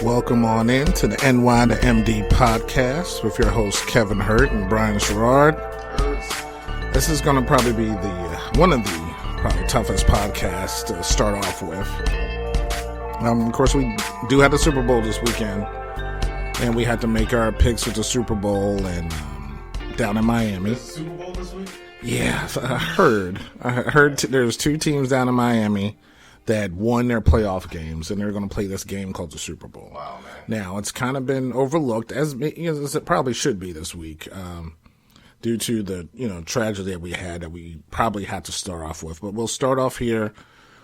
Welcome on in to the NY to MD podcast with your hosts Kevin Hurt and Brian Sherrard. This is going to probably be one of the probably toughest podcasts to start off with. Of course, we do have the Super Bowl this weekend, and we had to make our picks with the Super Bowl and down in Miami. There's a Super Bowl this week? Yeah, I heard there's two teams down in Miami that won their playoff games, and they're going to play this game called the Super Bowl. Wow, man. Now, it's kind of been overlooked, as it probably should be this week, due to the tragedy that we had that we probably had to start off with. But we'll start off here.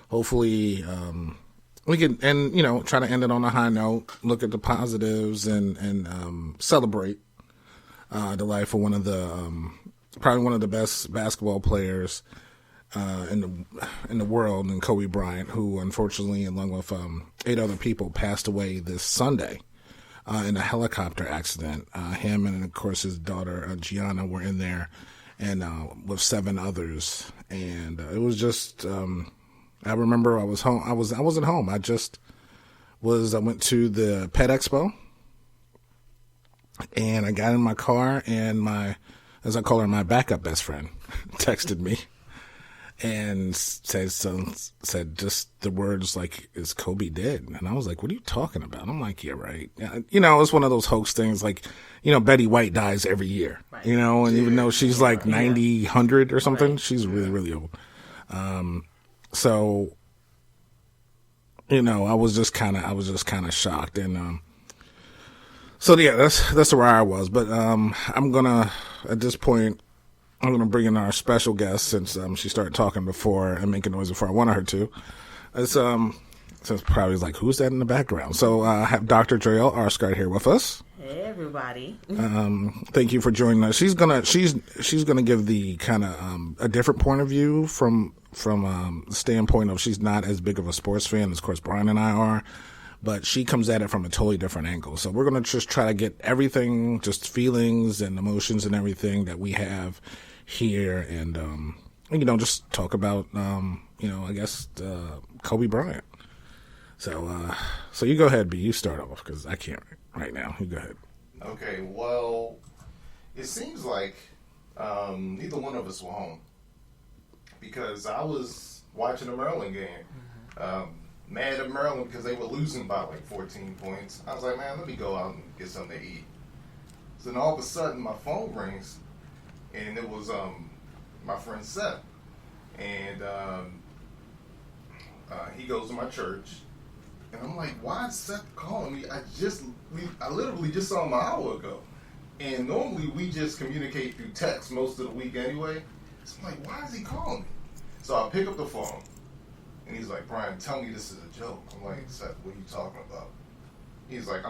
Hopefully, we can try to end it on a high note, look at the positives, and celebrate the life of one of the best basketball players in the world, and Kobe Bryant, who unfortunately, along with 8 other people, passed away this Sunday in a helicopter accident. Him and, of course, his daughter Gianna were in there, and with 7 others. And it was just, I remember I was home. I wasn't home. I went to the Pet Expo, and I got in my car, and as I call her, my backup best friend texted me and said just the words like, "Is Kobe dead?" And I was like, "What are you talking about?" I'm like, "Yeah, right." It's one of those hoax things, like, Betty White dies every year, right. And even though she's like 90, 100 or something, right. She's really, really old. So, I was just kind of shocked. And, so yeah, that's where I was. But, at this point, I'm going to bring in our special guest, since she started talking before and making noise before I wanted her to. Since probably like, who's that in the background? So I have Dr. Joyell Arscott here with us. Hey, everybody. Thank you for joining us. She's gonna give the kind of a different point of view from the standpoint of, she's not as big of a sports fan as, of course, Brian and I are, but she comes at it from a totally different angle. So we're going to just try to get everything, just feelings and emotions and everything that we have here, and just talk about I guess Kobe Bryant. So you go ahead, B. You start off, because I can't right now. You go ahead. Okay. Well, it seems like neither one of us were home, because I was watching the Maryland game. Mad at Maryland because they were losing by like 14 points. I was like, man, let me go out and get something to eat. So then all of a sudden my phone rings, and it was my friend Seth. And he goes to my church, and I'm like, why is Seth calling me? I literally just saw him an hour ago. And normally we just communicate through text most of the week anyway. So I'm like, why is he calling me? So I pick up the phone. And he's like, Brian, tell me this is a joke. I'm like, Seth, what are you talking about? He's like,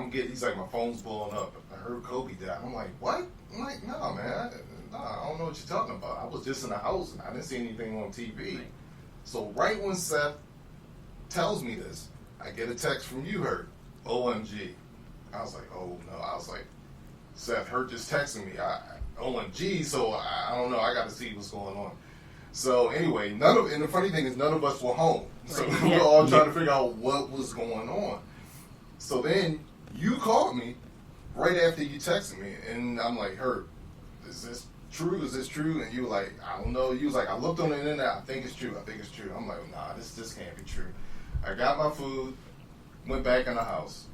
my phone's blowing up. I heard Kobe died. I'm like, what? I'm like, no, man. I don't know what you're talking about. I was just in the house, and I didn't see anything on TV. So right when Seth tells me this, I get a text from you, Hurt. OMG. I was like, oh, no. I was like, Seth, Hurt just texted me. OMG, so I don't know. I got to see what's going on. So anyway, and the funny thing is, none of us were home. So we were all trying to figure out what was going on. So then you called me right after you texted me, and I'm like, Hurt, is this true? Is this true? And you were like, I don't know. You was like, I looked on the internet. I think it's true. I'm like, nah, this can't be true. I got my food, went back in the house,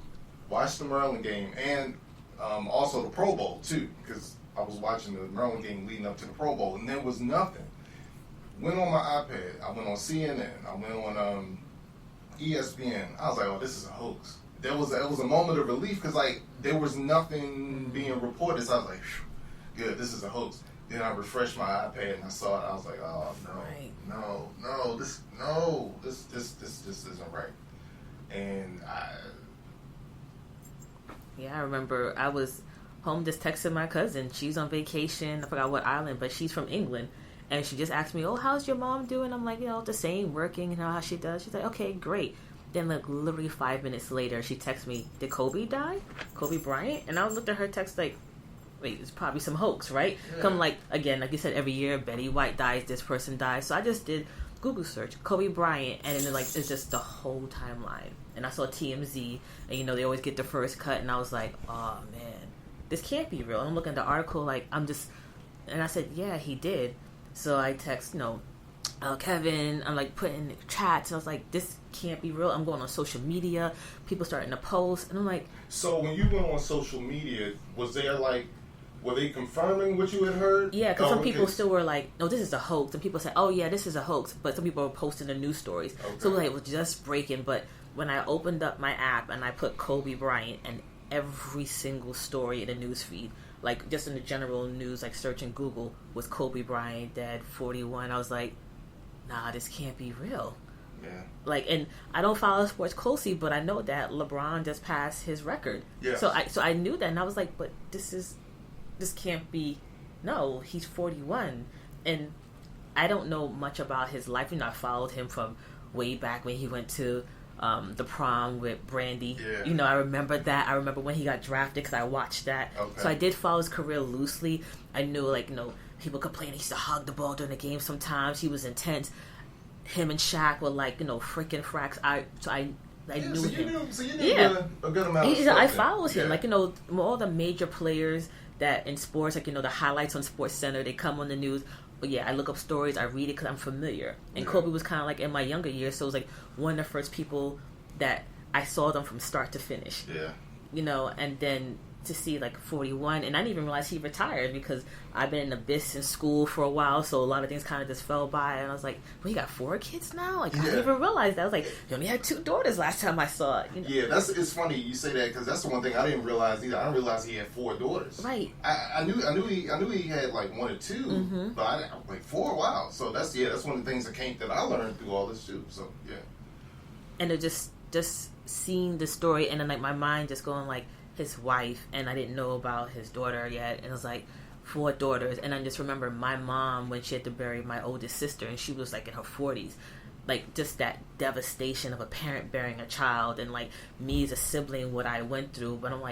watched the Maryland game, and also the Pro Bowl too, because I was watching the Maryland game leading up to the Pro Bowl, and there was nothing. Went on my iPad. I went on CNN. I went on ESPN. I was like, oh, this is a hoax. It was a moment of relief, because like there was nothing being reported. So I was like, good, this is a hoax. Then I refreshed my iPad and I saw it. I was like, oh no, this isn't right. And I remember I was home just texting my cousin. She's on vacation. I forgot what island, but she's from England. And she just asked me, oh, how's your mom doing? I'm like, the same, working, how she does. She's like, okay, great. Then, like, literally 5 minutes later, she texts me, did Kobe die? Kobe Bryant? And I looked at her text like, wait, it's probably some hoax, right? Yeah. Come, like, again, like you said, every year, Betty White dies, this person dies. So I just did Google search Kobe Bryant, and then like it's just the whole timeline. And I saw TMZ, and you know they always get the first cut, and I was like, oh man, this can't be real. And I'm looking at the article, like and I said, yeah, he did. So I text, Kevin, I'm like putting chats, and I was like, this can't be real. I'm going on social media, people starting to post, and I'm like, so when you went on social media, were they confirming what you had heard? Yeah, because some people still were like, no, this is a hoax. And people said, oh, yeah, this is a hoax. But some people were posting the news stories. Okay. So it was just breaking. But when I opened up my app and I put Kobe Bryant, and every single story in the news feed, like just in the general news, like searching Google, was Kobe Bryant dead, 41. I was like, nah, this can't be real. Yeah. Like, and I don't follow sports closely, but I know that LeBron just passed his record. Yeah. So I knew that, and I was like, but this can't be. No, he's 41, and I don't know much about his life. I followed him from way back when he went to the prom with Brandy. Yeah. I remember that. I remember when he got drafted because I watched that. Okay. So I did follow his career loosely. I knew, people complain he used to hug the ball during the game sometimes. He was intense. Him and Shaq were freaking fracks. I knew him. You knew a good amount of stuff. I followed him. All the major players that in sports, the highlights on Sports Center, they come on the news. But yeah, I look up stories, I read it because I'm familiar. And Kobe was kind of in my younger years, so it was one of the first people that I saw them from start to finish. Yeah. And then to see 41, and I didn't even realize he retired because I've been in the business school for a while, so a lot of things kind of just fell by, and I was like, well, he got 4 kids now? I didn't even realize that. I was like, he only had 2 daughters last time I saw it. Yeah, it's funny you say that because that's the one thing I didn't realize either. I didn't realize he had 4 daughters. Right. I knew he had 1 or 2, but I 4. Wow. So that's one of the things that I learned through all this too. So yeah. And it just seeing the story, and then my mind just going his wife, and I didn't know about his daughter yet, and it was 4 daughters, and I just remember my mom when she had to bury my oldest sister, and she was in her 40s, just that devastation of a parent burying a child, and me as a sibling, what I went through. But I'm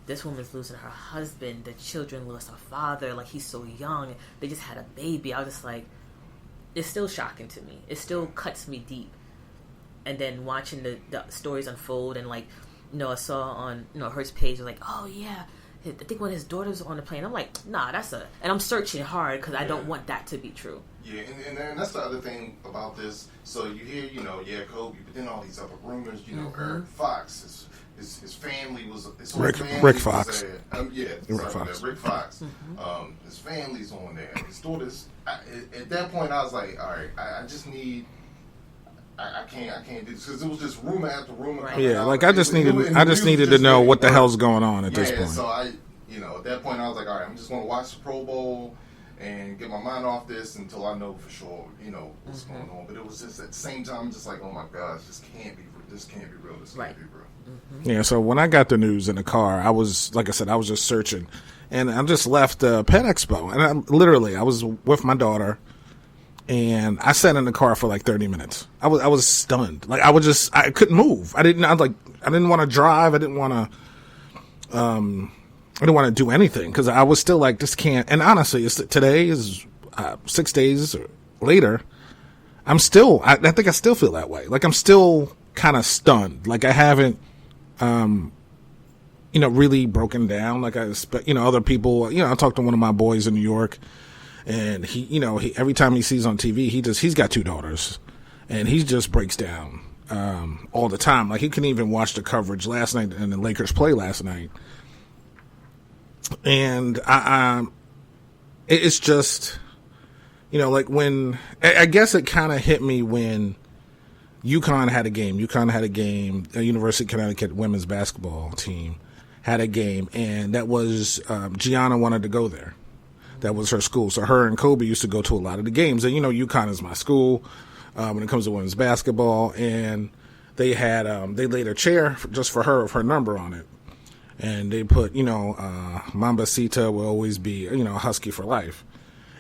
this woman's losing her husband, the children lost a father, he's so young, they just had a baby. I was just it's still shocking to me. It still cuts me deep. And then watching the stories unfold, and I saw on her page, was oh yeah, I think when his daughter's on the plane, I'm nah, and I'm searching hard because I don't want that to be true. Yeah, and that's the other thing about this. So you hear, Kobe, but then all these other rumors, Eric Fox, his family was Rick Fox. Rick Fox. Rick Fox. His family's on there. His daughters. At that point, I was like, all right, I just need. I can't do this because it was just rumor after rumor. Right. Yeah, I just needed to know what the hell's going on at this point. So at that point I was like, all right, I'm just going to watch the Pro Bowl and get my mind off this until I know for sure, what's going on. But it was just at the same time, just oh my gosh, this can't be real. This can't be real. Mm-hmm. Yeah. So when I got the news in the car, I was I was just searching, and I just left Pet Expo, and I was with my daughter. And I sat in the car for 30 minutes. I was stunned. I couldn't move. I didn't want to drive. I didn't want to do anything because I was still this can't. And honestly, today is 6 days later. I think I still feel that way. I'm still kind of stunned. I haven't, really broken down. Other people, I talked to one of my boys in New York. And he every time he sees on TV, he's got 2 daughters, and he just breaks down all the time. He couldn't even watch the coverage last night and the Lakers play last night. And it's just, when I guess it kind of hit me when UConn had a game. The University of Connecticut women's basketball team had a game, and that was Gianna wanted to go there. That was her school. So her and Kobe used to go to a lot of the games. And, UConn is my school when it comes to women's basketball. And they had, they laid a chair just for her with her number on it. And they put, Mambacita will always be, a Husky for life.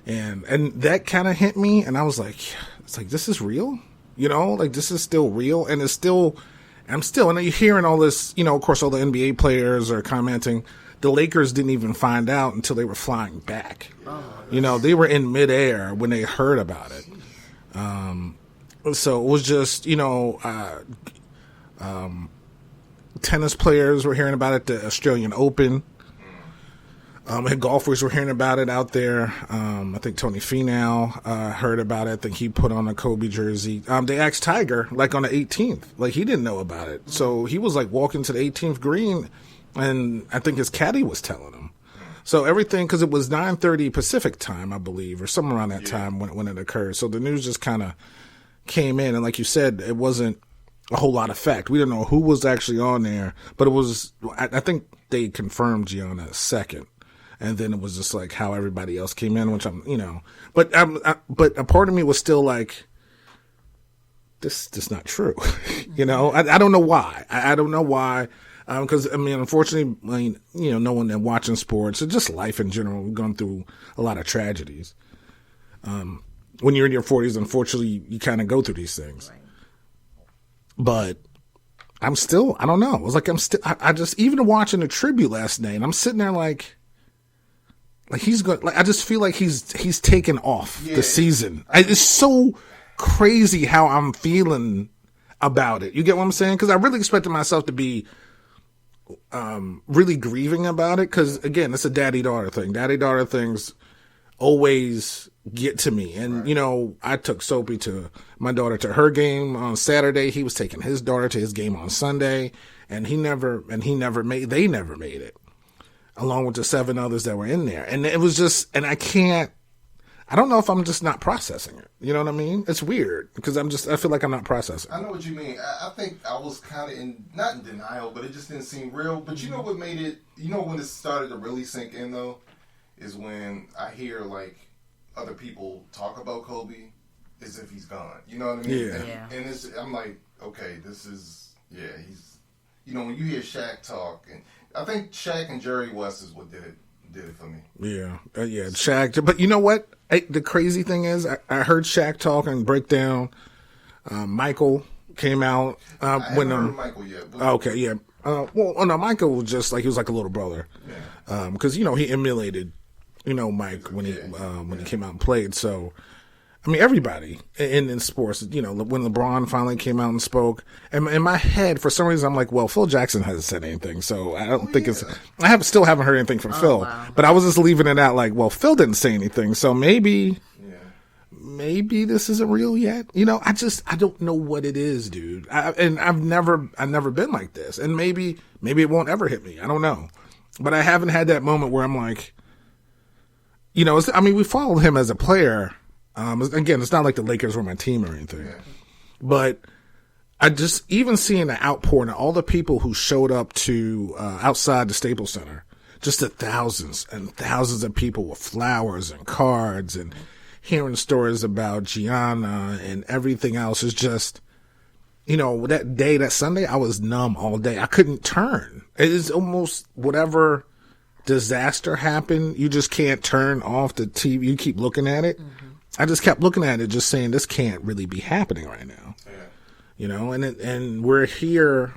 And that kind of hit me. And I was this is real? This is still real. And and you're hearing all this, of course, all the NBA players are commenting. The Lakers didn't even find out until they were flying back. They were in midair when they heard about it. So it was just, tennis players were hearing about it, the Australian Open. And golfers were hearing about it out there. I think Tony Finau heard about it. I think he put on a Kobe jersey. They asked Tiger, like, on the 18th. Like, he didn't know about it. So he was, like, walking to the 18th green, and I think his caddy was telling him. So everything, because it was 9:30 Pacific time, I believe, or somewhere around that time when it occurred. So the news just kind of came in, and like you said, it wasn't a whole lot of fact. We didn't know who was actually on there, but it was, I think they confirmed Gianna second. And then it was just like how everybody else came in, which but a part of me was still like, this is not true. I don't know why. I don't know why. Because, unfortunately, no one that watching sports, or just life in general, we're going through a lot of tragedies. When you're in your 40s, unfortunately, you kind of go through these things. Right. But I don't know. It was like I just, even watching the tribute last night, I'm sitting there like he's going, like, I just feel like he's taken off the season. It's so crazy how I'm feeling about it. You get what I'm saying? Because I really expected myself to be really grieving about it. Because, again, it's a daddy-daughter thing. Daddy-daughter things always get to me. And, I took Soapy my daughter to her game on Saturday. He was taking his daughter to his game on Sunday. And they never made it, along with the 7 others that were in there. And it was just, and I don't know if I'm just not processing it. You know what I mean? It's weird because I feel like I'm not processing. I know what you mean. I think I was kind of not in denial, but it just didn't seem real. But you know what made it, when it started to really sink in though, is when I hear like other people talk about Kobe as if he's gone. You know what I mean? Yeah. And I'm like, okay, this is, he's, when you hear Shaq talk, and I think Shaq and Jerry West is what did it for me. Yeah, Shaq. But you know what? The crazy thing is, I heard Shaq talk and break down. Michael came out I haven't heard of Michael yet. Okay, yeah. No, Michael was just like, he was like a little brother, because he emulated, Mike when he came out and played. So, everybody in sports, when LeBron finally came out and spoke, and in my head, for some reason, I'm like, well, Phil Jackson hasn't said anything, so I don't think still haven't heard anything from Phil. Wow. But I was just leaving it out like, well, Phil didn't say anything, so maybe this isn't real yet. I don't know what it is, dude. I've never been like this, and maybe it won't ever hit me. I don't know, but I haven't had that moment where I'm like, we followed him as a player. Again, it's not like the Lakers were my team or anything, but I just, even seeing the outpouring of all the people who showed up to outside the Staples Center, just the thousands and thousands of people with flowers and cards, and hearing stories about Gianna and everything else, is just, that day, that Sunday, I was numb all day. I couldn't turn. It is almost whatever disaster happened, you just can't turn off the TV. You keep looking at it. Mm-hmm. I just kept looking at it, just saying, this can't really be happening right now. Yeah. And we're here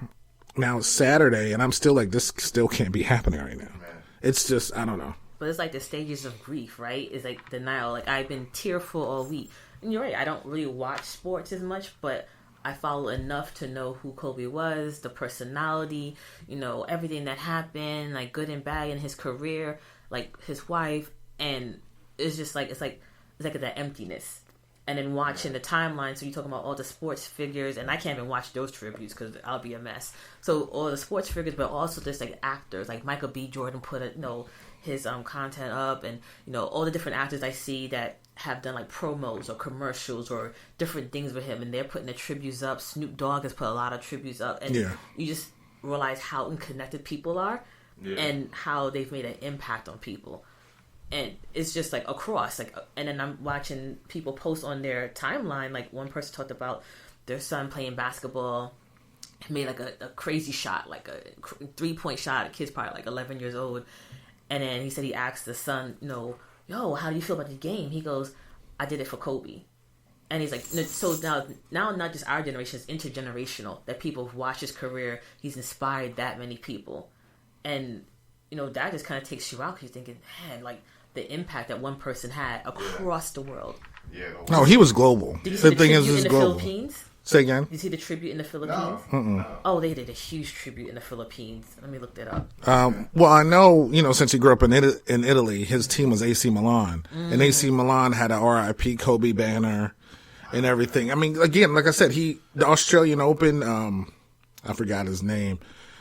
now, it's Saturday, and I'm still like, this still can't be happening right now. Man. It's just, I don't know. But it's like the stages of grief, right? It's like denial. Like, I've been tearful all week. And you're right, I don't really watch sports as much, but I follow enough to know who Kobe was, the personality, everything that happened, like good and bad in his career, like his wife, and it's just like, it's like that emptiness. And then watching the timeline, so you're talking about all the sports figures, and I can't even watch those tributes because I'll be a mess. So all the sports figures, but also just like actors, like Michael B. Jordan put his content up, and all the different actors I see that have done like promos or commercials or different things with him, and they're putting the tributes up. Snoop Dogg has put a lot of tributes up, and you just realize how unconnected people are, and how they've made an impact on people. And it's just like across, like, and then I'm watching people post on their timeline. Like, one person talked about their son playing basketball, made like a crazy shot, like a 3-point shot. A kid's probably like 11 years old, and then he said he asked the son, yo, how do you feel about the game? He goes, I did it for Kobe. And he's like, so now not just our generation, it's intergenerational, that people have watched his career. He's inspired that many people, and that just kind of takes you out, because you're thinking, man, like, the impact that one person had across the world. Yeah. No, he was global. Did you see The thing is, tribute it's in the global. Philippines? Say again. Did you see the tribute in the Philippines? No. Oh, they did a huge tribute in the Philippines. Let me look that up. Well, I know, since he grew up in Italy, his team was AC Milan. And AC Milan had a RIP Kobe banner and everything. I mean, again, like I said, the Australian Open, I forgot his name,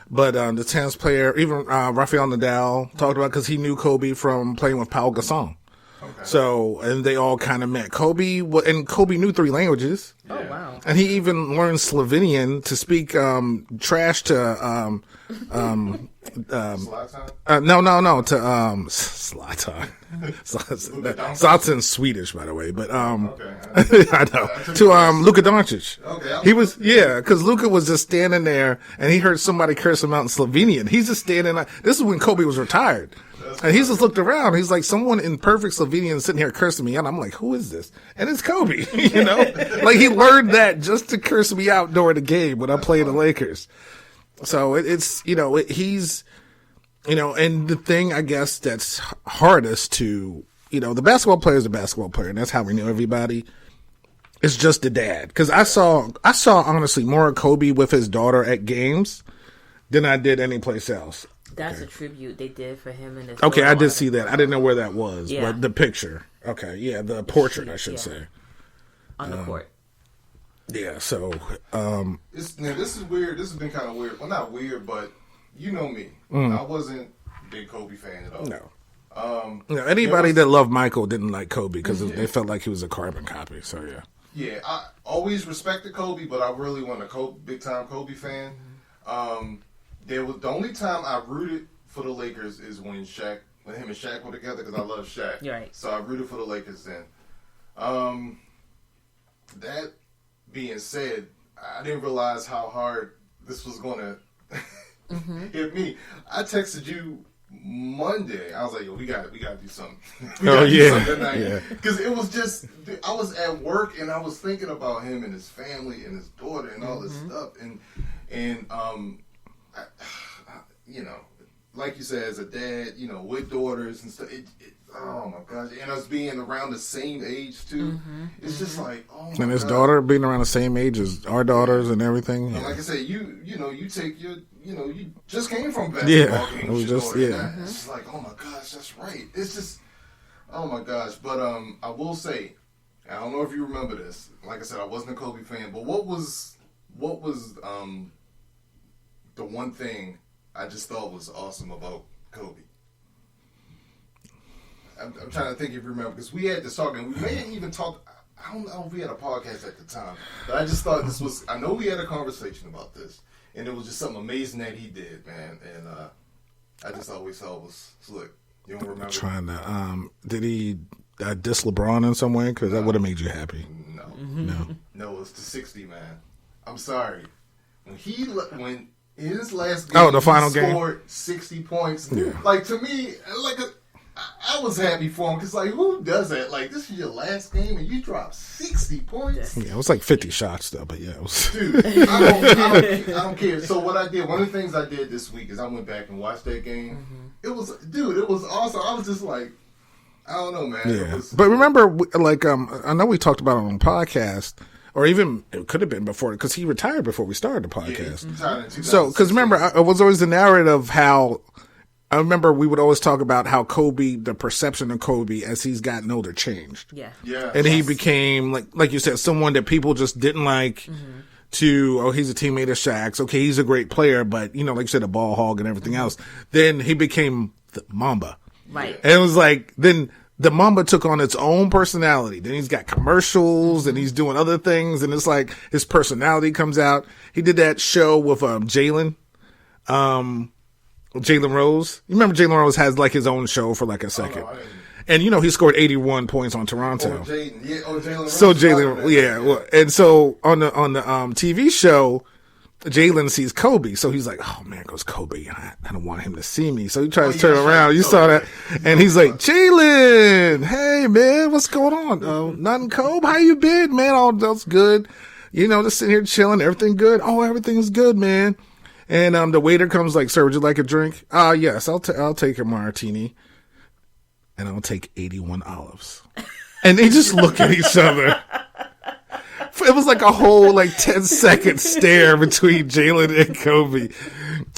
but the tennis player, even Rafael Nadal talked about, because he knew Kobe from playing with Paul Gasol. Okay. So, and they all kind of met. Kobe knew 3 languages. Oh, wow. And he even learned Slovenian to speak trash to Zlatan? To Zlatan. Zlatan's Swedish, by the way, but Okay. I know, to Luka Doncic. Okay. He was, because Luka was just standing there and he heard somebody curse him out in Slovenian. He's just standing there. This is when Kobe was retired. And he just looked around. He's like, someone in perfect Slovenian sitting here cursing me out. I'm like, who is this? And it's Kobe, Like, he learned that just to curse me out during the game when I played the Lakers. So he's, and the thing, I guess, that's hardest to, the basketball player is a basketball player, and that's how we know everybody. It's just the dad. Because I saw honestly more of Kobe with his daughter at games than I did any place else. That's a tribute they did for him and his Okay, daughter. I did see that. I didn't know where that was, Yeah. but the picture. Okay, yeah, the portrait, I should say. On the court. Yeah, so. This is weird. This has been kind of weird. Well, not weird, but you know me. I wasn't a big Kobe fan at all. No. Anybody that loved Michael didn't like Kobe because they felt like he was a carbon copy, so yeah. Yeah, I always respected Kobe, but I really wasn't a big-time Kobe fan. The only time I rooted for the Lakers is when him and Shaq were together, because I love Shaq. Right. So I rooted for the Lakers then. That being said, I didn't realize how hard this was going to hit me. I texted you Monday. I was like, yo, we got to do something. Do something tonight. Because it was just, I was at work and I was thinking about him and his family and his daughter and all this stuff. And like you said, as a dad, with daughters and stuff, oh my gosh, and us being around the same age too, it's just like, oh my god. And his daughter being around the same age as our daughters and everything. And like I said, you take your, you just came from basketball games. It was just, It's just like, oh my gosh, that's right. It's just, oh my gosh. But I will say, I don't know if you remember this. Like I said, I wasn't a Kobe fan, but what was the one thing I just thought was awesome about Kobe? I'm trying to think if you remember, because we had this talk, and we may have even talked, I don't know if we had a podcast at the time, but I just thought I know we had a conversation about this, and it was just something amazing that he did, man, and I just always thought it was slick. You don't remember? Trying to, did he diss LeBron in some way? Because that would have made you happy. No, it's the 60, man. I'm sorry. When in his last game, the final he game, scored 60 points. Yeah. Like, to me, I was happy for him, because, like, who does that? Like, this is your last game and you dropped 60 points? Yeah, it was like 50 shots, though, but yeah, it was. Dude, I don't care. So what I did, one of the things I did this week is I went back and watched that game. It was awesome. I was just like, I don't know, man. Yeah. But remember, like, I know we talked about it on the podcast, or even it could have been before, because he retired before we started the podcast. Yeah, so, because remember, it was always the narrative how. I remember we would always talk about how Kobe, the perception of Kobe as he's gotten older, changed. Yeah. And he became, like you said, someone that people just didn't like he's a teammate of Shaq's. Okay, he's a great player, but, like you said, a ball hog and everything else. Then he became the Mamba. Right. And it was like, then the Mamba took on its own personality. Then he's got commercials and he's doing other things. And it's like his personality comes out. He did that show with Jalen. Jalen Rose. You remember Jalen Rose has like his own show for like a second. Oh, no, and he scored 81 points on Toronto. Jalen Rose. So Jalen, well, and so on the TV show, Jalen sees Kobe. So he's like, oh man, goes Kobe. I don't want him to see me. So he tries to turn around. You saw that. And he's like, Jalen, hey man, what's going on? Nothing, Kobe. How you been, man? All that's good. Just sitting here chilling. Everything good? Oh, everything's good, man. And the waiter comes like, sir, would you like a drink? Yes, I'll take a martini. And I'll take 81 olives. And they just look at each other. It was like a whole 10-second stare between Jalen and Kobe.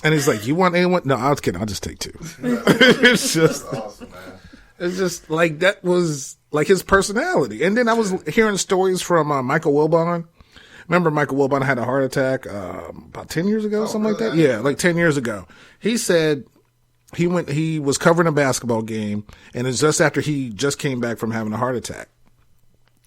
And he's like, "You want anyone?" No, I was kidding. I'll just take two. It's just, That's awesome, man. it's just that was his personality. And then I was hearing stories from Michael Wilbon. Remember Michael Wilbon had a heart attack about 10 years ago, something like that? Yeah, 10 years ago. He said he was covering a basketball game, and it's just after he just came back from having a heart attack.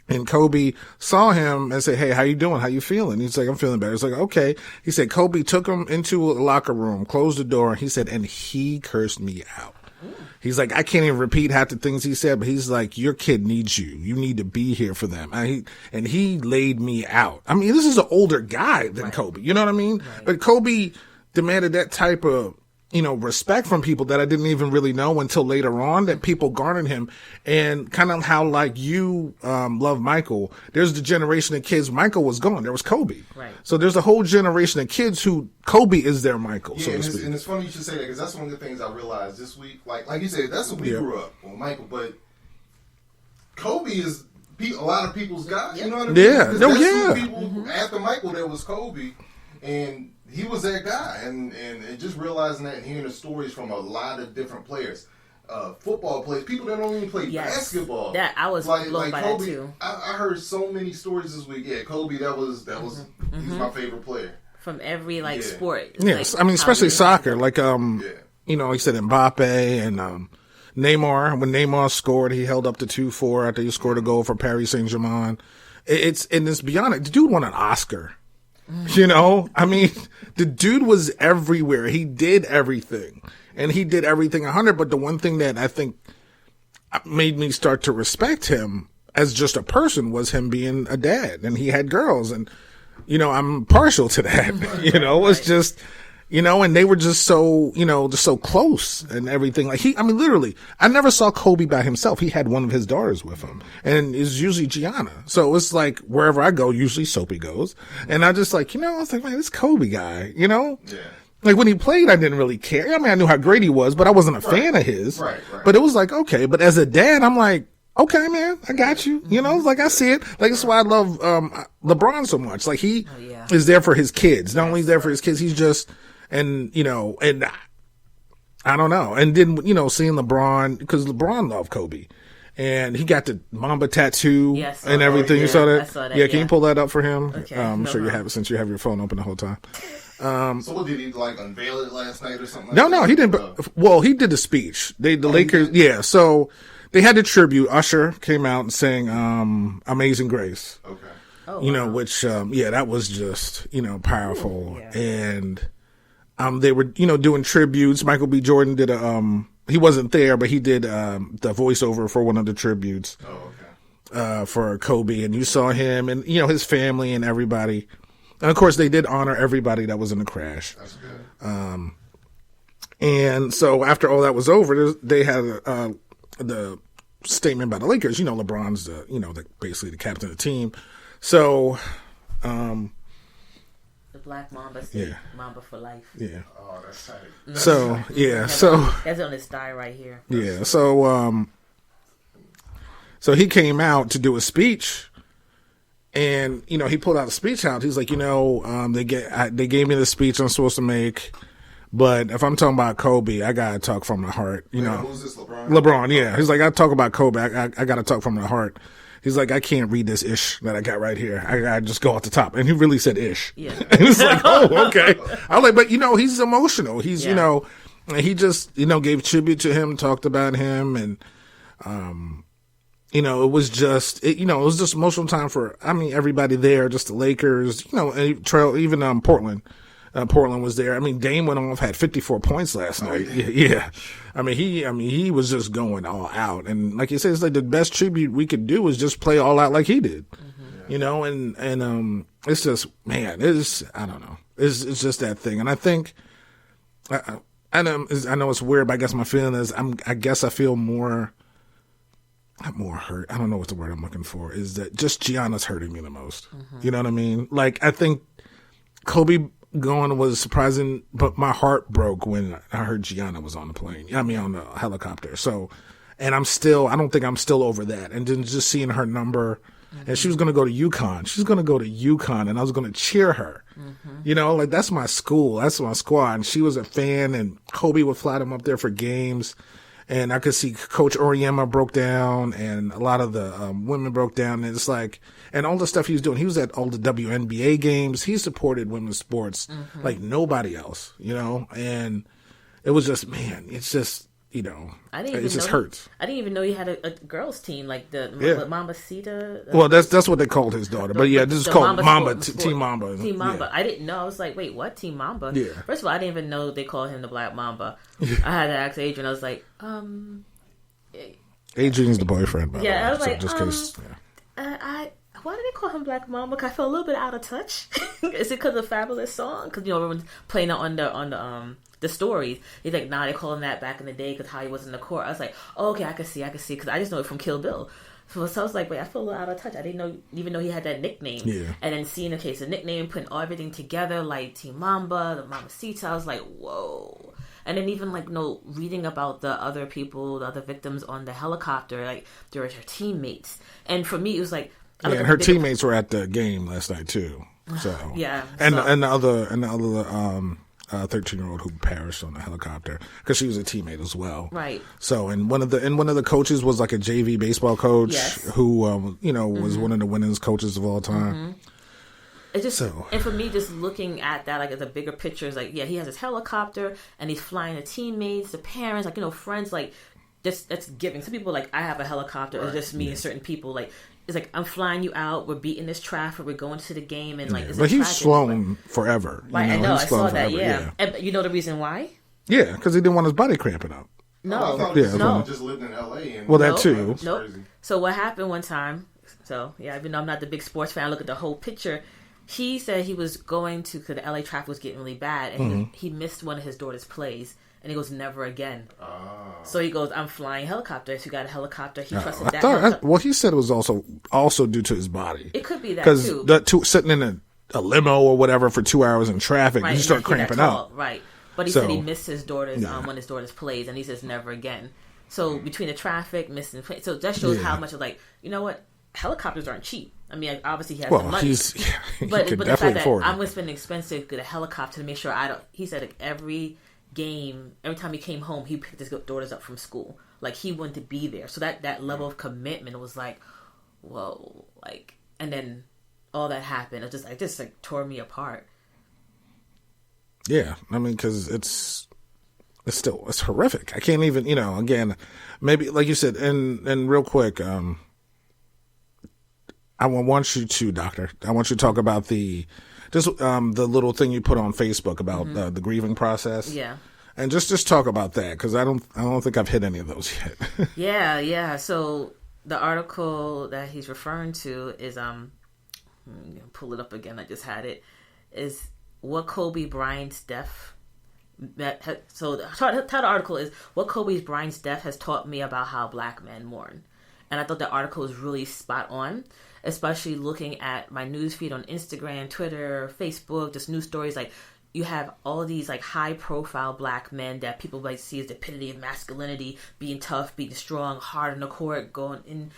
And Kobe saw him and said, "Hey, how you doing? How you feeling?" He's like, "I'm feeling better." He's like, "Okay." He said, Kobe took him into a locker room, closed the door, and he said, and he cursed me out. He's like, I can't even repeat half the things he said, but he's like, your kid needs you. You need to be here for them. And he laid me out. I mean, this is an older guy than Kobe. You know what I mean? Right. But Kobe demanded that type of, respect from people that I didn't even really know until later on, that people garnered him. And kind of how you love Michael, there's the generation of kids. Michael was gone. There was Kobe. Right. So there's a whole generation of kids who Kobe is their Michael, so to speak. And it's funny you should say that, because that's one of the things I realized this week. Like you said, that's when we grew up with Michael, but Kobe is a lot of people's guy. You know what I mean? Yeah. No, yeah. People after Michael, there was Kobe, and he was that guy, and just realizing that and hearing the stories from a lot of different players, football players, people that don't even play basketball. That I was blown by Kobe, that too. I heard so many stories this week. Yeah, Kobe, that was he's my favorite player from every sport. Yes, I mean especially soccer. He said Mbappe and Neymar. When Neymar scored, he held up the 2-4 after he scored a goal for Paris Saint-Germain. It's beyond it. The dude won an Oscar. I mean, the dude was everywhere. He did everything. And he did everything 100. But the one thing that I think made me start to respect him as just a person was him being a dad. And he had girls. And, I'm partial to that. It's just, and they were just so, just so close and everything. Literally, I never saw Kobe by himself. He had one of his daughters with him, and it's usually Gianna. So it's like wherever I go, usually Soapy goes. And I just I was like, man, this Kobe guy, Yeah. When he played, I didn't really care. I mean, I knew how great he was, but I wasn't a fan of his. Right. But it was like, okay. But as a dad, I'm like, okay, man, I got you. I see it. That's why I love LeBron so much. He is there for his kids. Not only there for his kids, he's just, and I don't know. And then, seeing LeBron, because LeBron loved Kobe. And he got the Mamba tattoo and everything. You saw that? I saw that. Yeah, can you pull that up for him? Okay. I'm sure you have it since you have your phone open the whole time. So what, did he unveil it last night or something? No, he didn't. Well, he did the speech. The Lakers. Yeah. So they had the tribute. Usher came out and sang "Amazing Grace." Okay. Oh, wow. Which that was just powerful. Ooh, yeah. And they were doing tributes. Michael B. Jordan did he wasn't there, but he did the voiceover for one of the tributes. Oh, okay. For Kobe, and you saw him and his family and everybody. And of course, they did honor everybody that was in the crash. That's good. And so after all that was over, they had the statement by the Lakers. LeBron's basically the captain of the team. So, the Black Mamba said, Mamba for life. Yeah. Oh, that's tight. That's on his thigh right here. Yeah. So he came out to do a speech. And, he pulled out a speech out. He's like, they gave me the speech I'm supposed to make. But if I'm talking about Kobe, I got to talk from the heart. Who's this, LeBron? LeBron, yeah. He's like, I talk about Kobe. I got to talk from the heart. He's like, I can't read this ish that I got right here. I got to just go off the top. And he really said ish. Yeah. And it's like, oh, okay. I'm like, but, he's emotional. He's, he just, gave tribute to him, talked about him. And, it was just, it was just emotional time for, everybody there, just the Lakers, even Portland. Portland was there. Dame went off, had 54 points last night. Yeah. He was just going all out. And like you said, it's like the best tribute we could do is just play all out like he did. Mm-hmm. And it's just, man, I don't know. It's just that thing. And I think, I know it's weird, but I guess my feeling is, I guess I feel more hurt. I don't know what the word I'm looking for is, that just Gianna's hurting me the most. Mm-hmm. You know what I mean? I think Kobe going was surprising, but my heart broke when I heard Gianna was on the plane. On the helicopter. So, And I don't think I'm still over that. And then just seeing her number, and she was going to go to UConn. She's going to go to UConn, and I was going to cheer her. You know, like, that's my school. That's my squad. And she was a fan, and Kobe would fly them up there for games. And I could see Coach Oriema broke down, and a lot of the women broke down. And it's like, and all the stuff he was doing. He was at all the WNBA games. He supported women's sports like nobody else, you know. And it was just, man, it's just, you know, it just hurts. I didn't even know he had a girls team, like the Mambacita. Well, that's what they called his daughter. But yeah, this is called Mamba, Team Mamba. Team Mamba. Yeah. I didn't know. I was like, wait, what? Team Mamba? Yeah. First of all, I didn't even know they called him the Black Mamba. I had to ask Adrian. I was like, Adrian's the boyfriend, by the way. I was like, just case, why did they call him Black Mamba? Cause I felt a little bit out of touch. Is it because of Fabulous song? Because, you know, everyone's playing it on the stories. He's like, nah, they call him that back in the day because how he was in the court. I was like, oh, okay, I can see, because I just know it from Kill Bill. So I was like, wait, I feel a little out of touch. I didn't even know he had that nickname. Yeah. And then seeing the nickname, putting everything together, like Team Mamba, the Mamacita, I was like, whoa. And then even, like, you know, reading about the other people, the other victims on the helicopter, like, they were her teammates. And for me, it was like, and her teammates were at the game last night too. So and the other 13-year-old who perished on the helicopter because she was a teammate as well. Right. So and one of the coaches was like a JV baseball coach who you know was one of the winningest coaches of all time. It's just, and for me, just looking at that, like, as a bigger picture, is like, yeah, he has his helicopter and he's flying the teammates, the parents, like, you know, friends, like, that's giving. Some people, like, I have a helicopter, it's just me and certain people, like, it's like, I'm flying you out, we're beating this traffic, we're going to the game, and, like, it's but he's flown forever. Right, I know, I saw that, And you know the reason why? Yeah, because he didn't want his body cramping up. No, no. Just lived in LA. And that too. Nope. So what happened one time? So yeah, even though I'm not the big sports fan, I look at the whole picture. He said he was going to, because the LA traffic was getting really bad, and he missed one of his daughter's plays, and he goes, never again. So he goes, I'm flying helicopter. So he got a helicopter. He trusted that. Well, he said it was also due to his body. It could be that too. Because sitting in a limo or whatever for 2 hours in traffic, you start cramping up. Right. But he said he missed his daughter's one of his daughter's plays, and he says never again. So between the traffic, missing plays, so that shows how much of, like, you know what, helicopters aren't cheap. I mean, obviously he has the money. But the fact that I'm going to spend expensive to get a helicopter to make sure I don't. He said, like, every time he came home, he picked his daughters up from school. Like, he wanted to be there. So that level of commitment was like, whoa, like, and then all that happened. It just like tore me apart. Yeah, I mean, because it's horrific. I can't even, you know, again, maybe like you said, and real quick, I want you to, Doctor. I want you to talk about the little thing you put on Facebook about the grieving process. Yeah. And just talk about that, because I don't think I've hit any of those yet. Yeah. So the article that he's referring to is I'm gonna pull it up again. I just had it. Is what Kobe Bryant's death. So the title of the article is what Kobe Bryant's death has taught me about how Black men mourn, and I thought the article was really spot on. Especially looking at my newsfeed on Instagram, Twitter, Facebook, just news stories. Like, you have all these, like, high-profile Black men that people might see as the epitome of masculinity, being tough, being strong, hard on the court, going in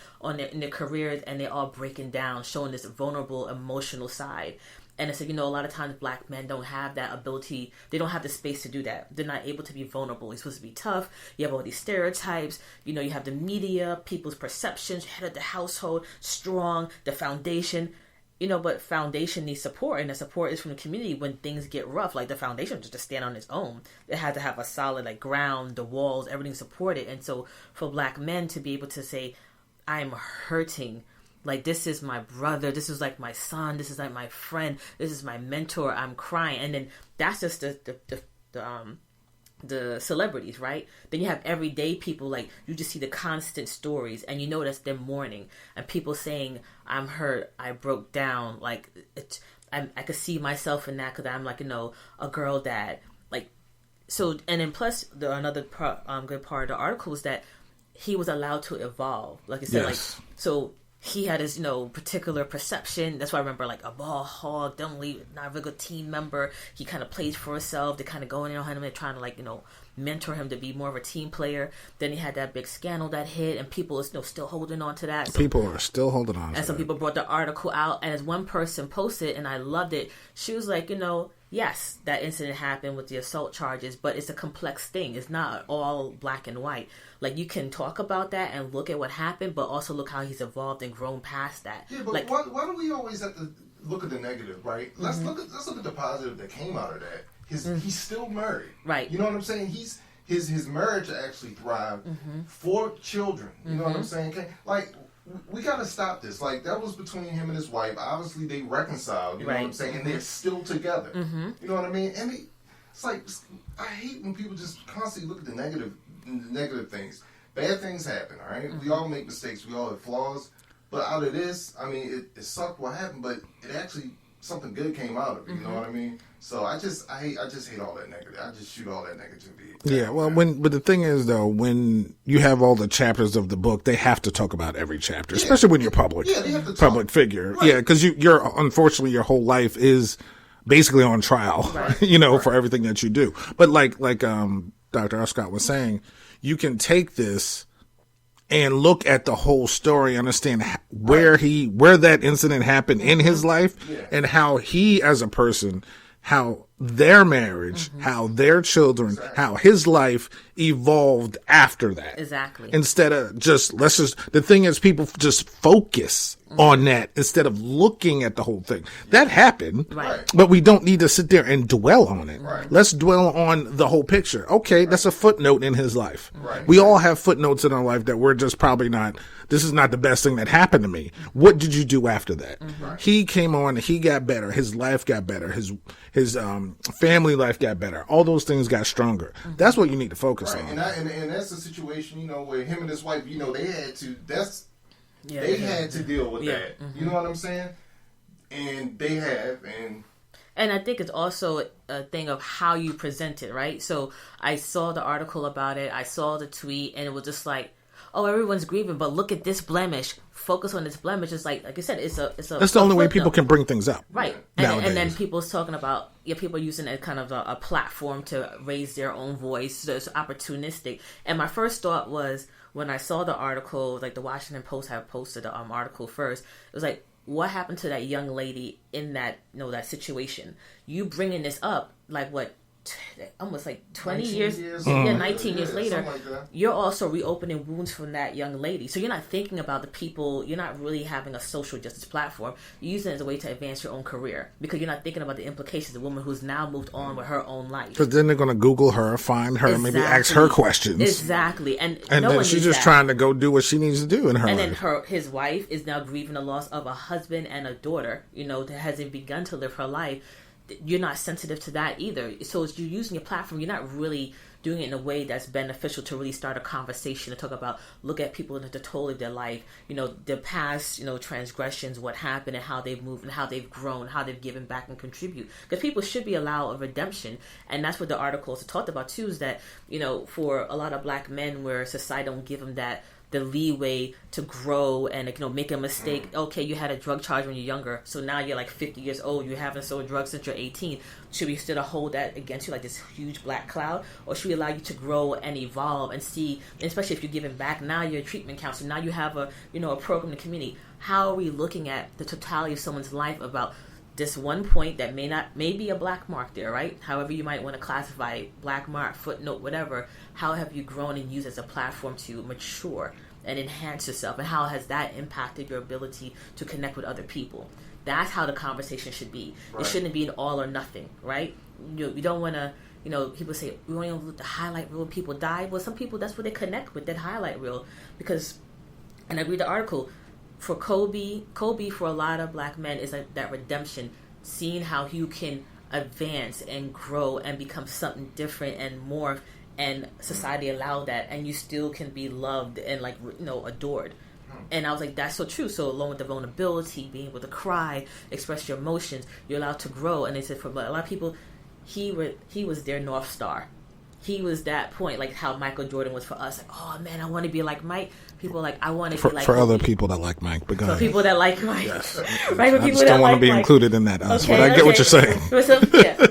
their careers, and they're all breaking down, showing this vulnerable, emotional side. And it's like, you know, a lot of times Black men don't have that ability. They don't have the space to do that. They're not able to be vulnerable. You're supposed to be tough. You have all these stereotypes. You know, you have the media, people's perceptions, head of the household, strong, the foundation. You know, but foundation needs support, and the support is from the community when things get rough. Like, the foundation just to stand on its own. It had to have a solid, like, ground, the walls, everything supported. And so for Black men to be able to say, I'm hurting, like, this is my brother, this is like my son, this is like my friend, this is my mentor, I'm crying. And then that's just the celebrities, right? Then you have everyday people, like, you just see the constant stories, and you know that's them mourning, and people saying, I'm hurt, I broke down, like, I could see myself in that, because I'm, like, you know, a girl that, like, so, and then plus, another good part of the article is that he was allowed to evolve, like I said, like, so he had his, particular perception. That's why I remember, like, a ball hog, definitely not a very good team member. He kind of plays for himself. They're kind of going in on him and trying to, like, mentor him to be more of a team player. Then he had that big scandal that hit, and people are still holding on to that. So, people are still holding on to and some that. people brought the article out, and as one person posted, and I loved it, she was like, yes, that incident happened with the assault charges, but it's a complex thing. It's not all black and white. Like, you can talk about that and look at what happened, but also look how he's evolved and grown past that. Yeah, but like, why do we always have to look at the negative, right? Let's look at the positive that came out of that. He's still married, right? You know what I'm saying? His marriage actually thrived, 4 children. You know what I'm saying? Like, we got to stop this. Like, that was between him and his wife. Obviously, they reconciled. You know what I'm saying? And they're still together. You know what I mean? And it's like, I hate when people just constantly look at the negative things. Bad things happen, all right? We all make mistakes. We all have flaws. But out of this, I mean, it sucked what happened, but it actually, something good came out of it. You know what I mean? So I just hate all that negative. I just shoot all that negativity. Yeah, well, but the thing is, though, when you have all the chapters of the book, they have to talk about every chapter, especially when you're public figure. Right. Yeah, because you're unfortunately your whole life is basically on trial, for everything that you do. But like Dr. Arscott was saying, you can take this and look at the whole story, understand where that incident happened in his life, and how he, as a person, how their marriage, how their children, how his life evolved after that. Exactly. Instead of the thing is, people just focus on that instead of looking at the whole thing. That happened, but we don't need to sit there and dwell on it. Right. Let's dwell on the whole picture. Okay, that's a footnote in his life. Right. We all have footnotes in our life that we're just probably not, this is not the best thing that happened to me. What did you do after that? He came on, he got better, his life got better, his family life got better. All those things got stronger. That's what you need to focus on. And that's a situation, where him and his wife, they had to. They had to deal with that. You know what I'm saying? And they have, and I think it's also a thing of how you present it, right? So I saw the article about it, I saw the tweet, and it was just like, oh, everyone's grieving, but look at this blemish. Focus on this blemish. It's like I said, it's a. That's the only way people can bring things up, right? And then people's talking about people using it kind of a platform to raise their own voice. So it's opportunistic. And my first thought was when I saw the article, like the Washington Post had posted the article first. It was like, what happened to that young lady in that that situation? You bringing this up, like what? Almost like 20 years 19 years later, like you're also reopening wounds from that young lady. So you're not thinking about the people, you're not really having a social justice platform. You're using it as a way to advance your own career because you're not thinking about the implications of the woman who's now moved on with her own life. Because then they're going to Google her, find her, maybe ask her questions. Exactly. And no then she's just trying to go do what she needs to do in her life. And then his wife is now grieving the loss of a husband and a daughter, that hasn't begun to live her life. You're not sensitive to that either. So as you're using your platform, you're not really doing it in a way that's beneficial to really start a conversation to talk about, look at people in the totality of their life, their past, transgressions, what happened and how they've moved and how they've grown, how they've given back and contribute. Because people should be allowed a redemption. And that's what the article also talked about too, is that, for a lot of black men where society don't give them the leeway to grow and make a mistake. Okay, you had a drug charge when you're younger, so now you're like 50 years old, you haven't sold drugs since you're 18. Should we still hold that against you like this huge black cloud, or should we allow you to grow and evolve and see, especially if you're giving back, now you're a treatment counselor, now you have a program in the community. How are we looking at the totality of someone's life about this one point that may be a black mark there, right? However you might want to classify black mark, footnote, whatever. How have you grown and used as a platform to mature and enhance yourself? And how has that impacted your ability to connect with other people? That's how the conversation should be. Right. It shouldn't be an all or nothing, right? You don't want to, people say, we only look at the highlight reel when people die. Well, some people, that's what they connect with, that highlight reel. Because, and I read the article, for Kobe for a lot of black men is like that redemption, seeing how you can advance and grow and become something different and more, and society allow that, and you still can be loved and adored. And I was like, that's so true. So along with the vulnerability, being able to cry, express your emotions, you're allowed to grow. And they said for a lot of people, he was their North Star. he was that point, like how Michael Jordan was for us. Like, oh man, I want to be like Mike. People are like, I want to be like for Kobe. other people that like Mike. But go For ahead. people that like Mike, Yes. right? For I people just that don't want to like be Mike. included in that. Us, Okay, but I get what you're saying. Yeah.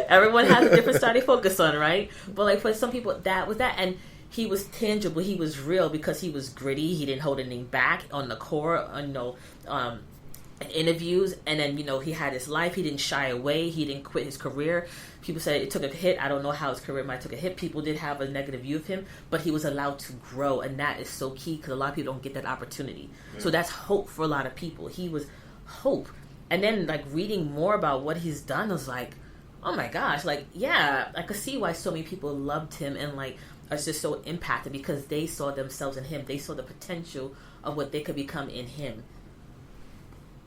Everyone has a different star they focus on, right? But like for some people, that was that, and he was tangible. He was real because he was gritty. He didn't hold anything back on the court. Interviews, and then he had his life. He didn't shy away. He didn't quit his career. People said it took a hit. I don't know how his career might took a hit. People did have a negative view of him, but he was allowed to grow, and that is so key because a lot of people don't get that opportunity. Yeah. So that's hope for a lot of people. He was hope, and then like reading more about what he's done, I was like, oh my gosh, like yeah, I could see why so many people loved him and like are just so impacted because they saw themselves in him. They saw the potential of what they could become in him.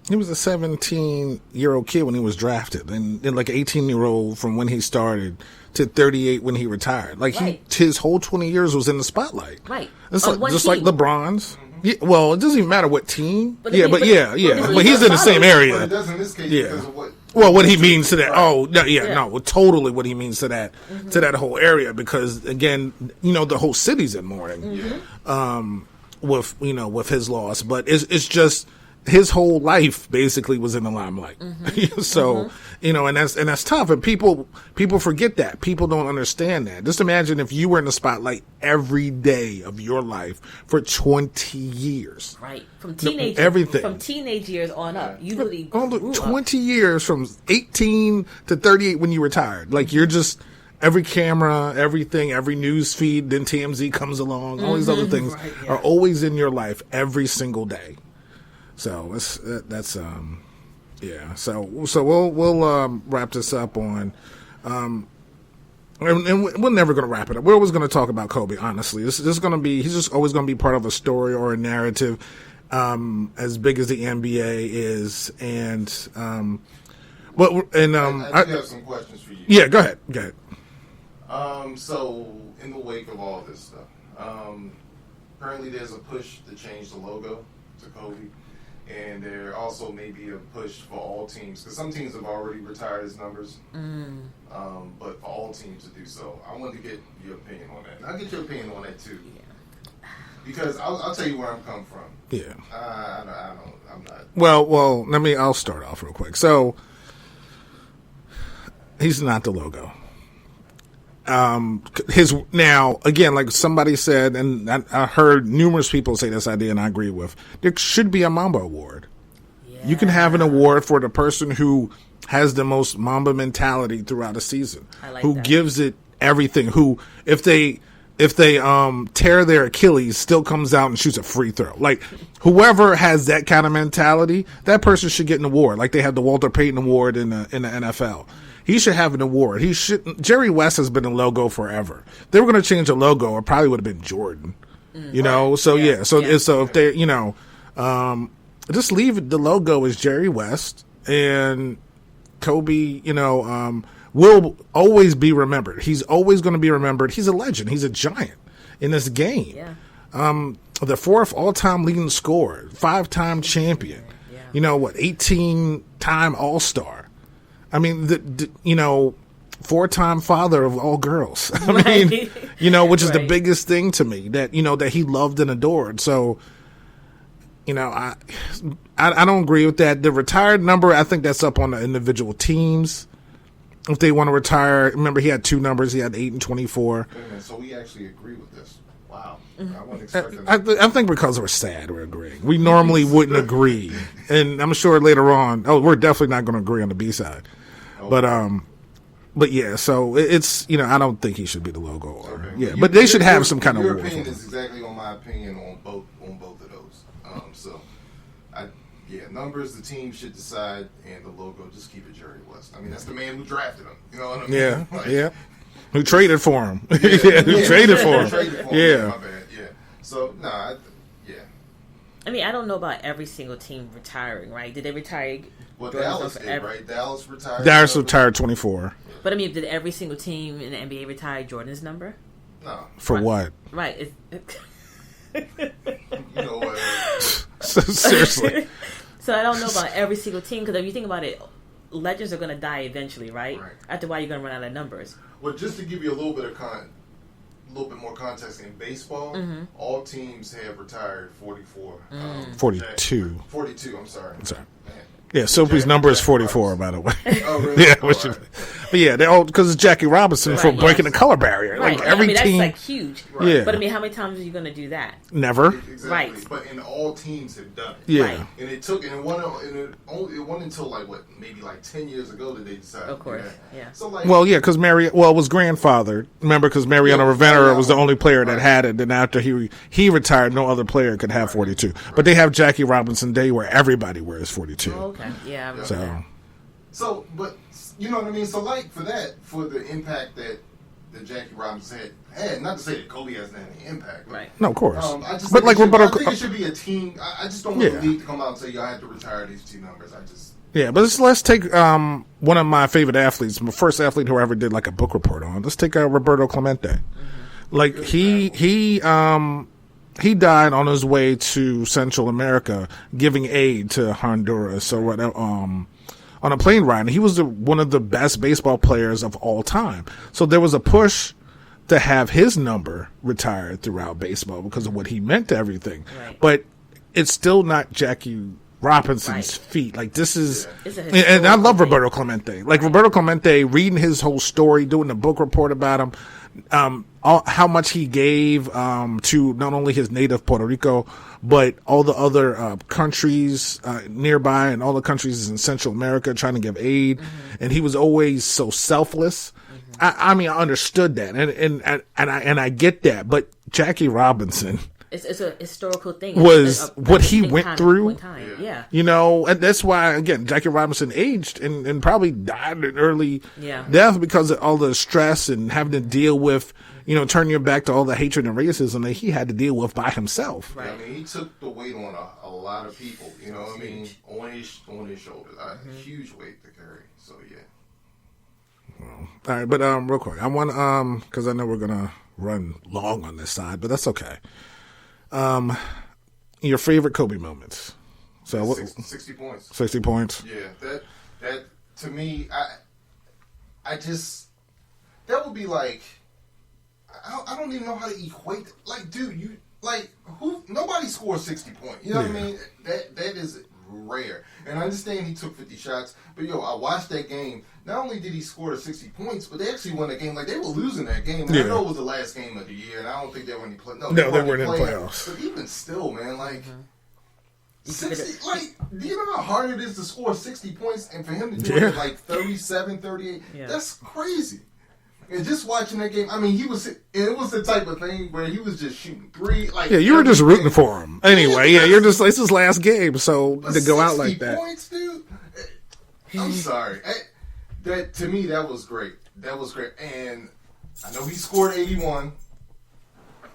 He was a 17-year-old kid when he was drafted, and like an 18-year-old from when he started to 38 when he retired. Like right. his whole 20 years was in the spotlight. Right. It's like, just like LeBron's. Mm-hmm. Yeah, well, it doesn't even matter what team. But he's in the same area. But it does in this case because of what. Well, what he means to that? Oh, no, totally. What he means to that, to that whole area, because again, the whole city's in mourning, with his loss. But it's just. His whole life basically was in the limelight. Mm-hmm. So, and that's tough. And people forget that. People don't understand that. Just imagine if you were in the spotlight every day of your life for 20 years. Right. From teenage everything. From teenage years on up. You really grew 20 years from 18 to 38 when you retired. Like you're just every camera, everything, every news feed, then TMZ comes along. All these other things are always in your life every single day. So that's So we'll wrap this up on, and we're never going to wrap it up. We're always going to talk about Kobe. Honestly, this is going to be. He's just always going to be part of a story or a narrative, as big as the NBA is. And I do have some questions for you. Yeah, go ahead. So in the wake of all this stuff, currently there's a push to change the logo to Kobe. And there also may be a push for all teams, because some teams have already retired his numbers, but for all teams to do so. I wanted to get your opinion on that. And I'll get your opinion on that too. Yeah. Because I'll tell you where I'm coming from. Yeah. I'm not. Well, I'll start off real quick. So, he's not the logo. Now again, like somebody said, and I heard numerous people say this idea, and I agree with. There should be a Mamba Award. Yeah. You can have an award for the person who has the most Mamba mentality throughout a season, who gives it everything. Who, if they tear their Achilles, still comes out and shoots a free throw. Like whoever has that kind of mentality, that person should get an award. Like they have the Walter Payton Award in the NFL. He should have an award. Jerry West has been a logo forever. If they were going to change the logo, it probably would have been Jordan. So if they, just leave the logo as Jerry West, and Kobe, will always be remembered. He's always going to be remembered. He's a legend. He's a giant in this game. Yeah. The fourth all-time leading scorer, 5-time champion. Yeah. 18-time All-Star. I mean, 4-time father of all girls. I mean, which is the biggest thing to me that he loved and adored. So, I don't agree with that. The retired number, I think that's up on the individual teams. If they want to retire, remember he had 2 numbers. He had 8 and 24. Wait a minute, so we actually agree with this. Wow. I wasn't expecting that. I think because we're sad, we're agreeing. We normally wouldn't agree. And I'm sure later on, we're definitely not going to agree on the B-side. Okay. But yeah, so it's, I don't think he should be the logo. But they should have some kind of award. Your opinion is exactly on my opinion on both of those. Numbers the team should decide, and the logo, just keep it Jerry West. I mean, that's the man who drafted him. You know what I mean? Yeah. Who traded for him? Who traded for him? Yeah. My bad. Yeah. So I mean, I don't know about every single team retiring, right? Did they retire? Well, Dallas did, right? Dallas retired. Dallas retired 24. But I mean, did every single team in the NBA retire Jordan's number? No. For what? Right. You know what? Seriously. So I don't know about every single team, because if you think about it, legends are going to die eventually, right? Right. After a while, you're going to run out of numbers. Well, just to give you a little bit more context in baseball, all teams have retired 44. 42. 42. I'm sorry. Sorry. Man. Yeah, Soapy's number is 44, by the way. Oh, really? Yeah, Oh, right. but yeah, they all because it's Jackie Robinson for Right, breaking yes. the color barrier. Right. Like every that's team, like huge. Right. yeah, But I mean, how many times are you going to do that? never. Exactly. Right. But in all teams have done it. Yeah, Right. And it took, and it wasn't until maybe 10 years ago that they decided. Of course, to do that. yeah. So like, well, yeah, because it was grandfathered. Remember, because Mariano Yeah, Rivera was the only player that right. had it. Then after he retired, no other player could have 42. But they have Jackie Robinson Day where everybody wears 42. Oh, okay. Yeah, I remember So. that. So, but you know what I mean. So, like for the impact that Jackie Robinson had, not to say that Kobe hasn't had any impact, but, Right. No, of course. I just But think like I Roberto, think it should be a team. I just don't want Yeah. the league to come out and say y'all have to retire these two numbers. yeah. But let's take one of my favorite athletes, my first athlete who I ever did like a book report on. Let's take Roberto Clemente. Like he died on his way to Central America giving aid to Honduras or whatever. On a plane ride, and he was one of the best baseball players of all time. So there was a push to have his number retired throughout baseball because of what he meant to everything. Right. But it's still not Jackie Robinson's Right. feat. Like this is, It's a and I love historical thing. Roberto Clemente. Like Roberto Clemente, reading his whole story, doing a book report about him, how much he gave to not only his native Puerto Rico, but all the other countries nearby and all the countries in Central America trying to give aid. And he was always so selfless. I mean, I understood that, and I get that. But Jackie Robinson It's a historical thing. was It's a what he distinct went time, through. point in time. Yeah. You know, and that's why, again, Jackie Robinson aged and probably died an early Yeah. death because of all the stress and having to deal with, turning your back to all the hatred and racism that he had to deal with by himself. Right. I mean, he took the weight on a lot of people. You know what I mean? On his shoulders, a huge weight to carry. So yeah. All right, but real quick, I want because I know we're gonna run long on this side, but that's okay. Your favorite Kobe moments. So what? 60 points. 60 points. Yeah, that to me, I just that would be like I don't even know how to equate. Like, dude, nobody scores 60 points. You know what I mean? That is rare. And I understand he took 50 shots, but I watched that game. Not only did he score the 60 points, but they actually won that game. Like, they were losing that game. And I know it was the last game of the year, and I don't think they were in the play. No, they weren't in the playoffs. But even still, man, like 60. Like, do you know how hard it is to score 60 points, and for him to do it at like 37, 38? Yeah. That's crazy. And just watching that game, I mean, it was the type of thing where he was just shooting three. Like, Yeah, you were just rooting for him. Anyway, you're just, it's his last game, so to go out like 60 that. points, dude. I'm sorry. That to me, that was great. That was great. And I know he scored 81,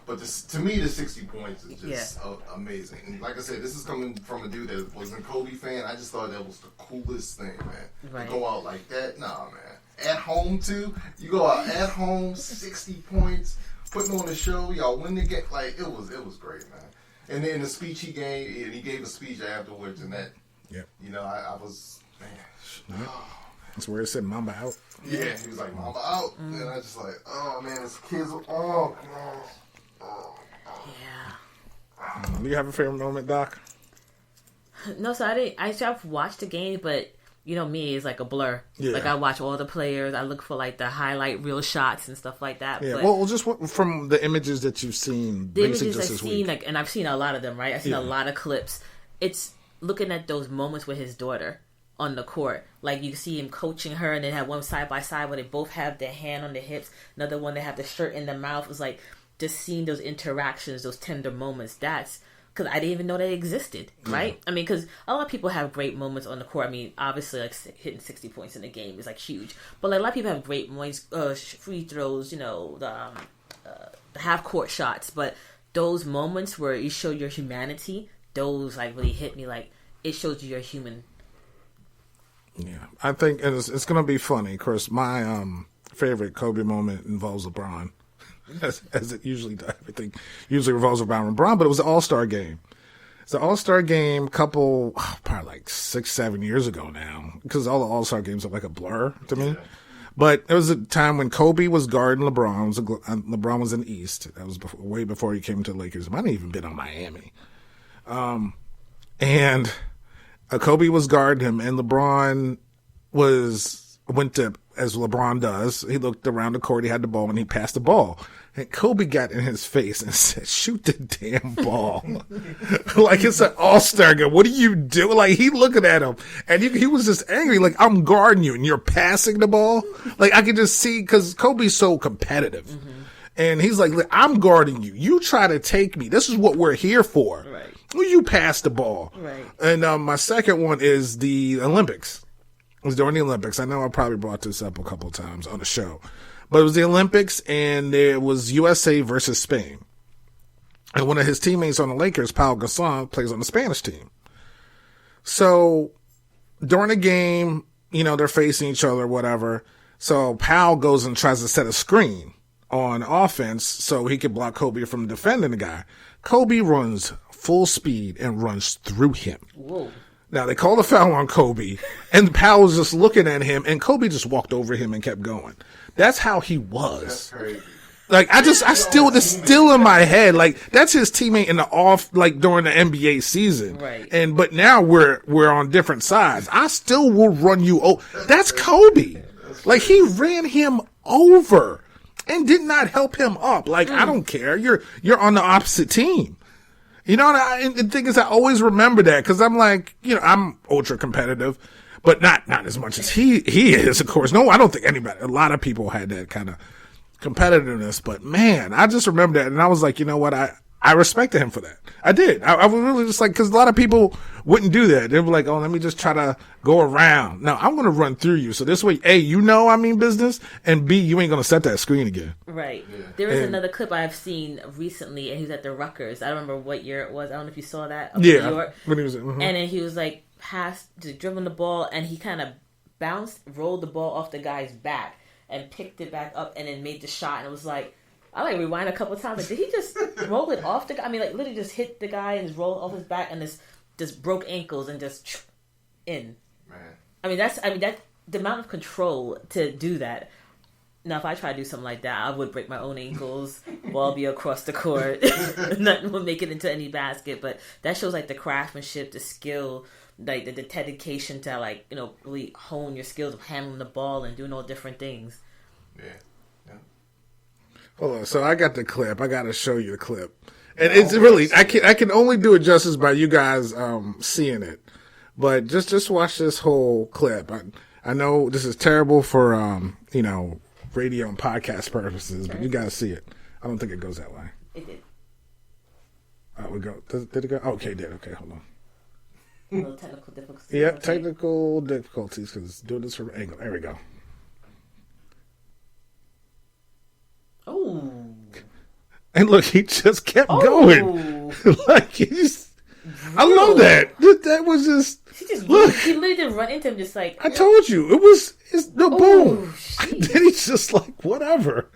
but to me, the 60 points is just amazing. And like I said, this is coming from a dude that wasn't a Kobe fan. I just thought that was the coolest thing, man. Right. To go out like that, nah, man. At home too. You go out at home, 60 points, putting on a show. Y'all win the game. Like it was great, man. And then the speech he gave, and he gave a speech afterwards, and that, I was, man. That's where it said Mamba out. Yeah, he was like, Mamba out. And I just like, oh man, his kids are, oh man. Yeah. Do you have a favorite moment, Doc? No, so I didn't. I've watched the game, but me is like a blur. Yeah. Like I watch all the players. I look for like the highlight reel shots and stuff like that. Yeah, but well, just from the images that you've seen, the basically images just I've this seen, week. and I've seen a lot of them. Right, I've seen a lot of clips. It's looking at those moments with his daughter on the court. Like you see him coaching her, and then have one side by side where they both have their hand on their hips. Another one they have the shirt in the mouth. It's like just seeing those interactions, those tender moments. That's because I didn't even know they existed, right? I mean, because a lot of people have great moments on the court. I mean, obviously, like hitting 60 points in a game is like huge. But like a lot of people have great moments, free throws, the half court shots. But those moments where you show your humanity, those like really hit me. Like it shows you you're human. Yeah, I think it's going to be funny. Of course, my favorite Kobe moment involves LeBron. As it usually does. Everything usually revolves around LeBron, but it was an all-star game. It's the All-Star game probably like 6-7 years ago now, because all the All-Star games are like a blur to me. But it was a time when Kobe was guarding LeBron. LeBron was in the East. That was way before he came to the Lakers. Might have even been on Miami. And Kobe was guarding him, and LeBron went to, as LeBron does, he looked around the court, he had the ball, and he passed the ball. And Kobe got in his face and said, shoot the damn ball. Like, it's an all-star game. What do you do? Like, he looking at him, and he was just angry. Like, I'm guarding you, and you're passing the ball? Like, I could just see, because Kobe's so competitive. Mm-hmm. And he's like, I'm guarding you. You try to take me. This is what we're here for. Right. Well, you pass the ball. Right. And my second one is the Olympics. It was during the Olympics. I know I probably brought this up a couple of times on the show. But it was the Olympics, and it was USA versus Spain. And one of his teammates on the Lakers, Pau Gasol, plays on the Spanish team. So during the game, they're facing each other, whatever. So Pau goes and tries to set a screen on offense so he could block Kobe from defending the guy. Kobe runs full speed and runs through him. Whoa. Now, they called a foul on Kobe, and Pau was just looking at him, and Kobe just walked over him and kept going. That's how he was. That's crazy. Like, it's still in my head. Like, that's his teammate in the during the NBA season. Right. But now we're on different sides. I still will run you over. That's Kobe. Like, he ran him over and did not help him up. Like, I don't care. You're on the opposite team. And the thing is, I always remember that, because I'm like, I'm ultra competitive, but not as much as he is, of course. No, I don't think a lot of people had that kind of competitiveness, but man, I just remember that, and I was like, you know what, I respected him for that. I did. I was really just like, because a lot of people wouldn't do that. They were like, oh, let me just try to go around. No, I'm going to run through you. So this way, A, I mean business, and B, you ain't going to set that screen again. Right. Yeah. There is another clip I've seen recently, and he was at the Rutgers. I don't remember what year it was. I don't know if you saw that. Yeah. New York. When he was, And then he was like, dribbling the ball, and he kind of rolled the ball off the guy's back and picked it back up and then made the shot. And it was like, I rewind a couple of times. Like, did he just roll it off the guy? I mean, like, literally just hit the guy and just roll off his back and just broke ankles and just in. Man. That the amount of control to do that. Now, if I try to do something like that, I would break my own ankles, ball be across the court. Nothing would make it into any basket. But that shows like the craftsmanship, the skill, like the dedication to really hone your skills of handling the ball and doing all different things. Yeah. Hold on, so I got the clip. I got to show you the clip, and it's really I can only do it justice by you guys seeing it. But just watch this whole clip. I know this is terrible for radio and podcast purposes, but you got to see it. I don't think it goes that way. It did. We go. Did it go? Okay, it did. Okay, hold on. A little technical difficulties. Yep, technical difficulties because doing this from angle. There we go. Oh. And look, he just kept going. Like, I love that. That was just. He literally didn't run into him, just like. I told you. Boom. Then he's just like, whatever.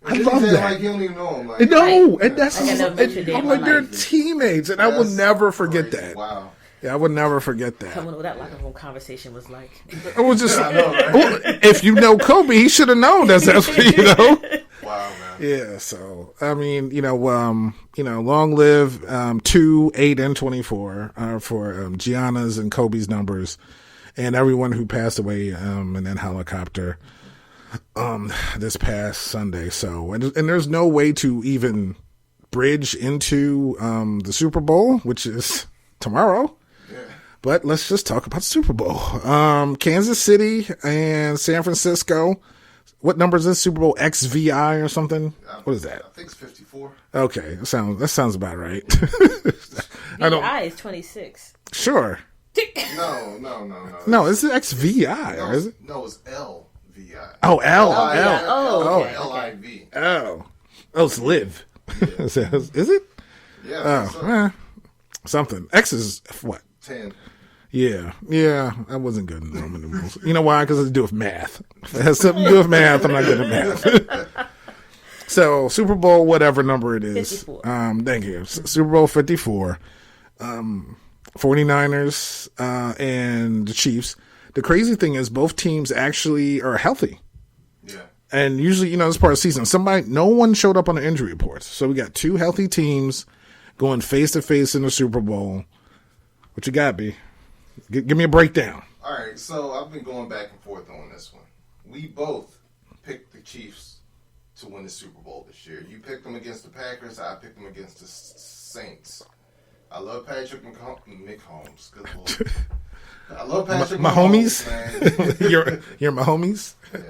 I love that. Like, you don't even know him. Like, no, and that's. I'm like, they're teammates, and I will never forget that. Wow. Yeah, I would never forget that. What that locker room conversation was like. It was just, if you know Kobe, he should have known that's Wow, man. Yeah, so I mean, long live 2, 8, and 24 for Gianna's and Kobe's numbers, and everyone who passed away in that helicopter this past Sunday. So, and there's no way to even bridge into the Super Bowl, which is tomorrow. But let's just talk about Super Bowl. Kansas City and San Francisco. What number is this? Super Bowl XVI or something? What is that? I think it's 54. Okay, that sounds about right. VI is 26. Sure. No. No, it's XVI, or is it? No, it's LVI. Oh, L. LIV. Oh, it's live. Yeah. Is it? Yeah. Something. X is what? 10. Yeah, I wasn't good in Roman numerals. You know why? Because it has to do with math. If it has something to do with math, I'm not good at math. So Super Bowl, whatever number it is. 54. Thank you. Super Bowl 54. 49ers and the Chiefs. The crazy thing is both teams actually are healthy. Yeah. And usually, this part of the season, no one showed up on the injury reports. So we got two healthy teams going face to face in the Super Bowl. What you got, B? Give me a breakdown. All right, so I've been going back and forth on this one. We both picked the Chiefs to win the Super Bowl this year. You picked them against the Packers. I picked them against the Saints. I love Patrick McHolmes. Good Lord. I love Patrick my Mahomes, homies. man. you're my homies. Yeah.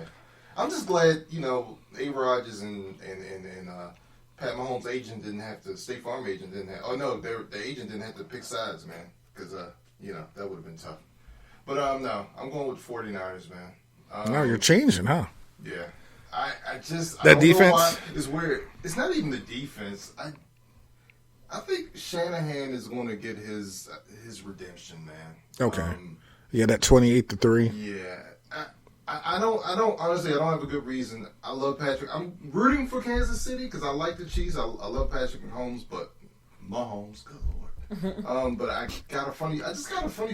I'm just glad, A. Rodgers and Pat Mahomes' agent didn't have to, State Farm agent didn't have, the agent didn't have to pick sides, man, because, that would have been tough. But, no, I'm going with the 49ers, man. No, you're changing, huh? Yeah. I that don't defense know why. It's weird. It's not even the defense. I think Shanahan is going to get his redemption, man. Okay. That 28-3. Yeah. I don't honestly, I don't have a good reason. I love Patrick. I'm rooting for Kansas City because I like the Chiefs. I love Patrick Mahomes, but Mahomes, good Lord. But I just got a funny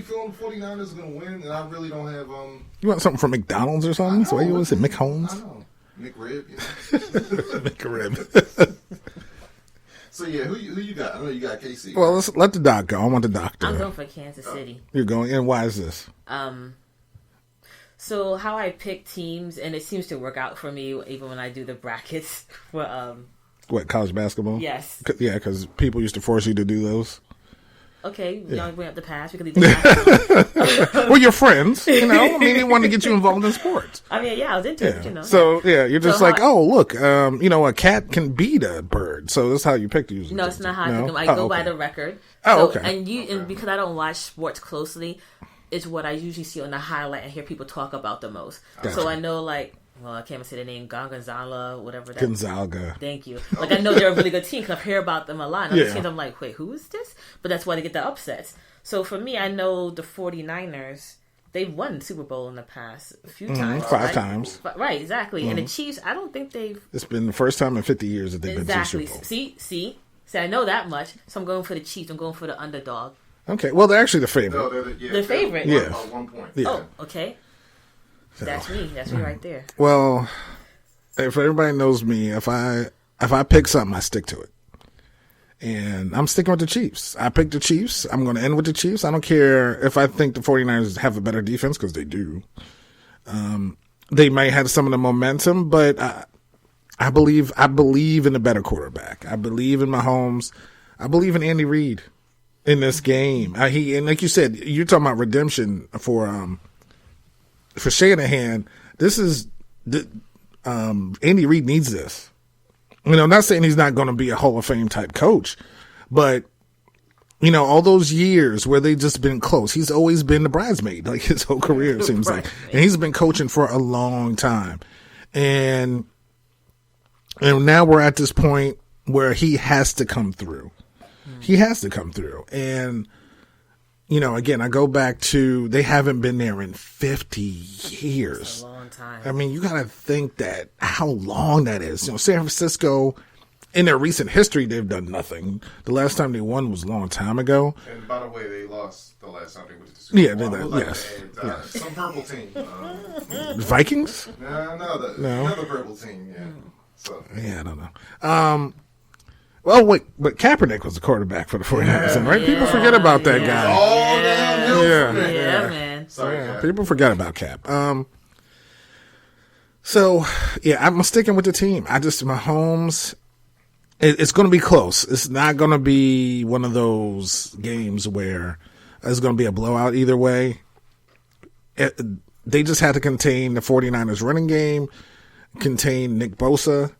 feeling the 49ers are going to win, and I really don't have You want something from McDonald's or something? So you want to say McHolmes? I know. McRib, McRib. So yeah, who you got? I know you got KC. Well, let's let the doc go. I want the doctor. I'm going for Kansas City. You're going, and why is this? So how I pick teams, and it seems to work out for me even when I do the brackets for What, college basketball? Yes. Yeah, because people used to force you to do those. Okay, you want to bring up the past? We could leave the past. Well, you're friends, I mean, they want to get you involved in sports. I mean, I was into it, So, you're just look, a cat can beat a bird. So that's how you pick the usually. No, it's not how I pick them. I go by the record. Oh, okay. And because I don't watch sports closely, it's what I usually see on the highlight and hear people talk about the most. Gotcha. So I know, I can't even say the name, Gonzala, whatever that Gonzaga. Thank you. I know they're a really good team because I hear about them a lot. And other teams, I'm like, wait, who is this? But that's why they get the upsets. So for me, I know the 49ers, they've won Super Bowl in the past a few times. 5 times. Right, exactly. And the Chiefs, I don't think they've... It's been the first time in 50 years that they've been to the Super Bowl. See, I know that much. So I'm going for the Chiefs. I'm going for the underdog. Okay, well, they're actually the favorite. No, the favorite? Yeah. 1 point. Yeah. Oh, okay. So. That's me right there. Well, if everybody knows me, if I pick something, I stick to it. And I'm sticking with the Chiefs. I picked the Chiefs. I'm going to end with the Chiefs. I don't care if I think the 49ers have a better defense, because they do. They might have some of the momentum, but I believe in a better quarterback. I believe in Mahomes. I believe in Andy Reid in this game. And like you said, you're talking about redemption for Shanahan. This is Andy Reid needs this. I'm not saying he's not going to be a Hall of Fame type coach, but all those years where they just been close, he's always been the bridesmaid, like his whole career, it seems like. And he's been coaching for a long time. And now we're at this point where he has to come through. He has to come through. And, again, I go back to they haven't been there in 50 years. That's a long time. I mean, you got to think that how long that is. San Francisco, in their recent history, they've done nothing. The last time they won was a long time ago. And by the way, they lost the last time they went to the Super Bowl. Yes. Some purple team. Vikings? No. Another purple team, yeah. So. Yeah, I don't know. Well, wait, but Kaepernick was the quarterback for the 49ers, right? People forget about that guy. All downhill. Yeah, man. Sorry, people forget about Cap. So, I'm sticking with the team. Mahomes, it's going to be close. It's not going to be one of those games where it's going to be a blowout either way. They just had to contain the 49ers running game, contain Nick Bosa.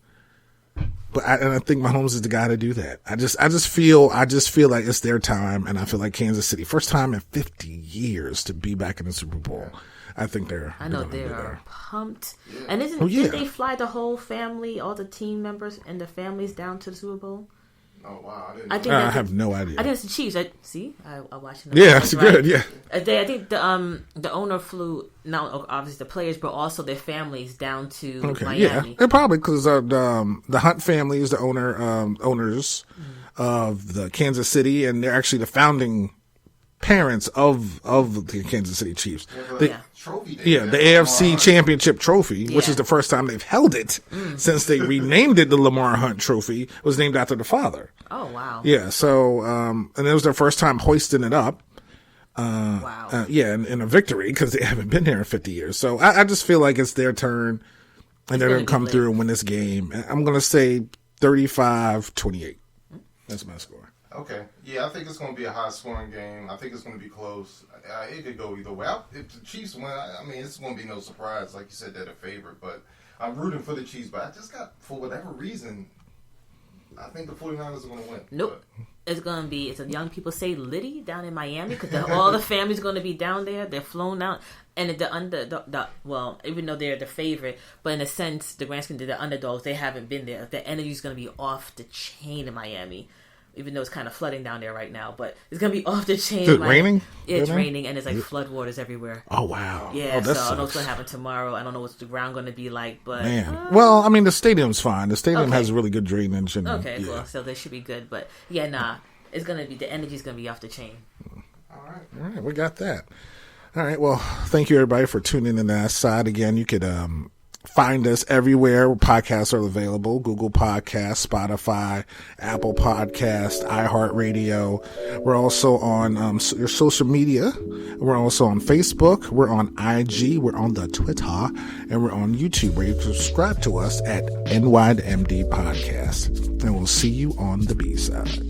But I think Mahomes is the guy to do that. I just feel like it's their time, and I feel like Kansas City, first time in 50 years to be back in the Super Bowl. I think they're. I know they are pumped. Yeah. And did they fly the whole family, all the team members and the families down to the Super Bowl? Oh wow! I have no idea. I think it's the Chiefs. I watched them. Yeah, it's good. Yeah. I think the owner flew not obviously the players, but also their families down to Miami. Yeah, and probably because the Hunt family is the owners of the Kansas City, and they're actually the founding parents of the Kansas City Chiefs. Trophy. The AFC Championship Trophy, which is the first time they've held it since they renamed it the Lamar Hunt Trophy, was named after the father. Oh wow! Yeah, so and it was their first time hoisting it up. Wow. In a victory because they haven't been here in 50 years. So I just feel like it's their turn, and they're going to come through and win this game. I'm going to say 35-28. That's my score. Okay. Yeah, I think it's going to be a high-scoring game. I think it's going to be close. It could go either way. If the Chiefs win, I mean, it's going to be no surprise. Like you said, they're the favorite. But I'm rooting for the Chiefs. But I just got, for whatever reason, I think the 49ers are going to win. Nope. It's going to be, it's a young people say Liddy down in Miami because all the family's going to be down there. They're flown out. And well, even though they're the favorite, but in a sense, the grand scheme, they're the underdogs. They haven't been there. The energy's going to be off the chain in Miami. Even though it's kind of flooding down there right now, but it's gonna be off the chain. Is it raining? It's raining, and there's like floodwaters everywhere. Oh wow! Yeah, so I don't know what's gonna happen tomorrow. I don't know what's the ground gonna be like, but well, I mean, the stadium's fine. The stadium has really good drainage. And, cool. So they should be good, but it's gonna be the energy's gonna be off the chain. All right, we got that. All right, well, thank you everybody for tuning in to that side. Again, you could find us everywhere podcasts are available: Google Podcasts, Spotify, Apple Podcasts, iHeartRadio. We're also on your social media. We're also on Facebook. We're on IG. We're on the Twitter, and we're on YouTube, where you can subscribe to us at NY2MD Podcast. And we'll see you on the B-side.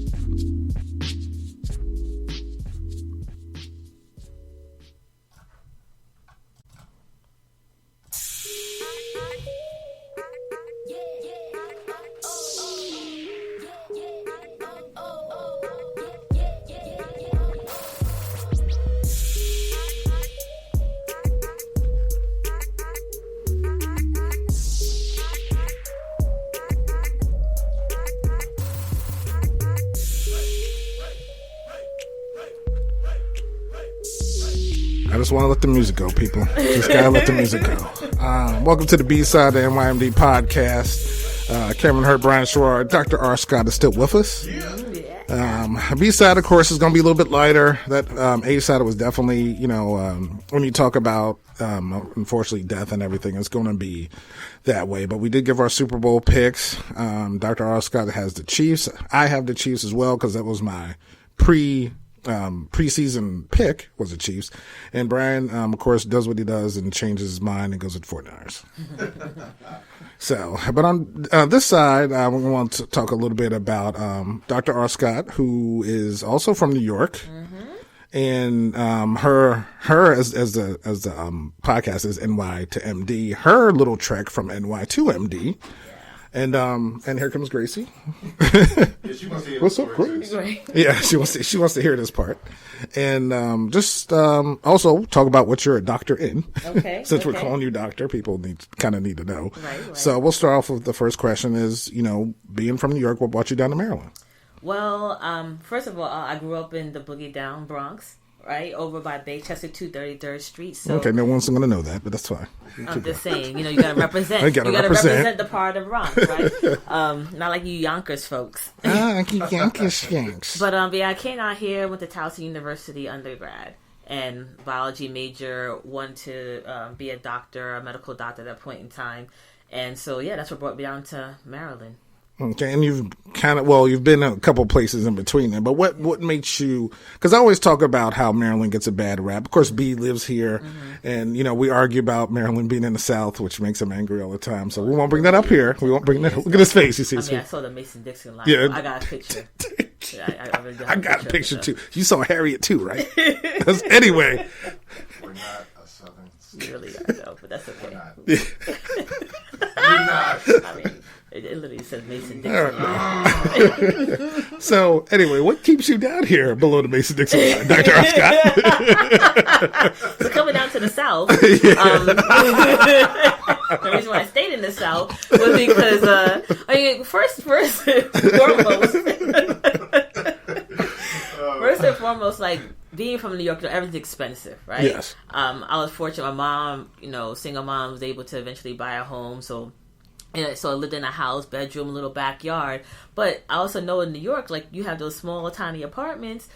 I just want to let the music go, people. Just gotta let the music go. Welcome to the B-side of the NYMD podcast. Cameron Hurt, Brian Schwartz, Dr. Arscott is still with us. B-side, of course, is going to be a little bit lighter. That A-side was definitely, when you talk about, unfortunately, death and everything, it's going to be that way. But we did give our Super Bowl picks. Dr. Arscott has the Chiefs. I have the Chiefs as well because that was my preseason pick was the Chiefs, and Brian, of course, does what he does and changes his mind and goes with 49ers. So, but on this side, we want to talk a little bit about Dr. Arscott, who is also from New York, and her as the podcast is NY to MD. Her little trek from NY to MD. And here comes Gracie. She wants to hear What's up, Grace? Yeah, she wants to hear this part, and also talk about what you're a doctor in. Okay. Since we're calling you doctor, people need to know. Right. So we'll start off with the first question: is being from New York, what brought you down to Maryland? Well, first of all, I grew up in the Boogie Down Bronx. Right over by Baychester 233rd Street. So okay, no one's going to know that, but that's fine. I'm just saying, you got to represent. You got to represent the part of the Bronx, right? Not like you Yonkers folks. Yonkers. But I came out here, went to Towson University undergrad, and biology major. Wanted to be a doctor, a medical doctor at that point in time, and so that's what brought me down to Maryland. Okay, and you've been a couple places in between there, but what makes you, because I always talk about how Maryland gets a bad rap. Of course, B lives here, and, we argue about Maryland being in the South, which makes him angry all the time, so we won't bring that up here. We won't bring that, look at his face, you see. I saw the Mason-Dixon line. Yeah. I got a picture. I got a picture, too. You saw Harriet, too, right? Anyway. We're not a Southern state. You really are, though, but that's okay. We're not. I mean, it literally says Mason-Dixon line. So, anyway, what keeps you down here below the Mason-Dixon line, Dr. Arscott? So coming down to the South, the reason why I stayed in the South was because, first and foremost, first and foremost, like being from New York, everything's expensive, right? Yes. I was fortunate. My mom, single mom, was able to eventually buy a home, so I lived in a house, bedroom, little backyard. But I also know in New York, like you have those small, tiny apartments.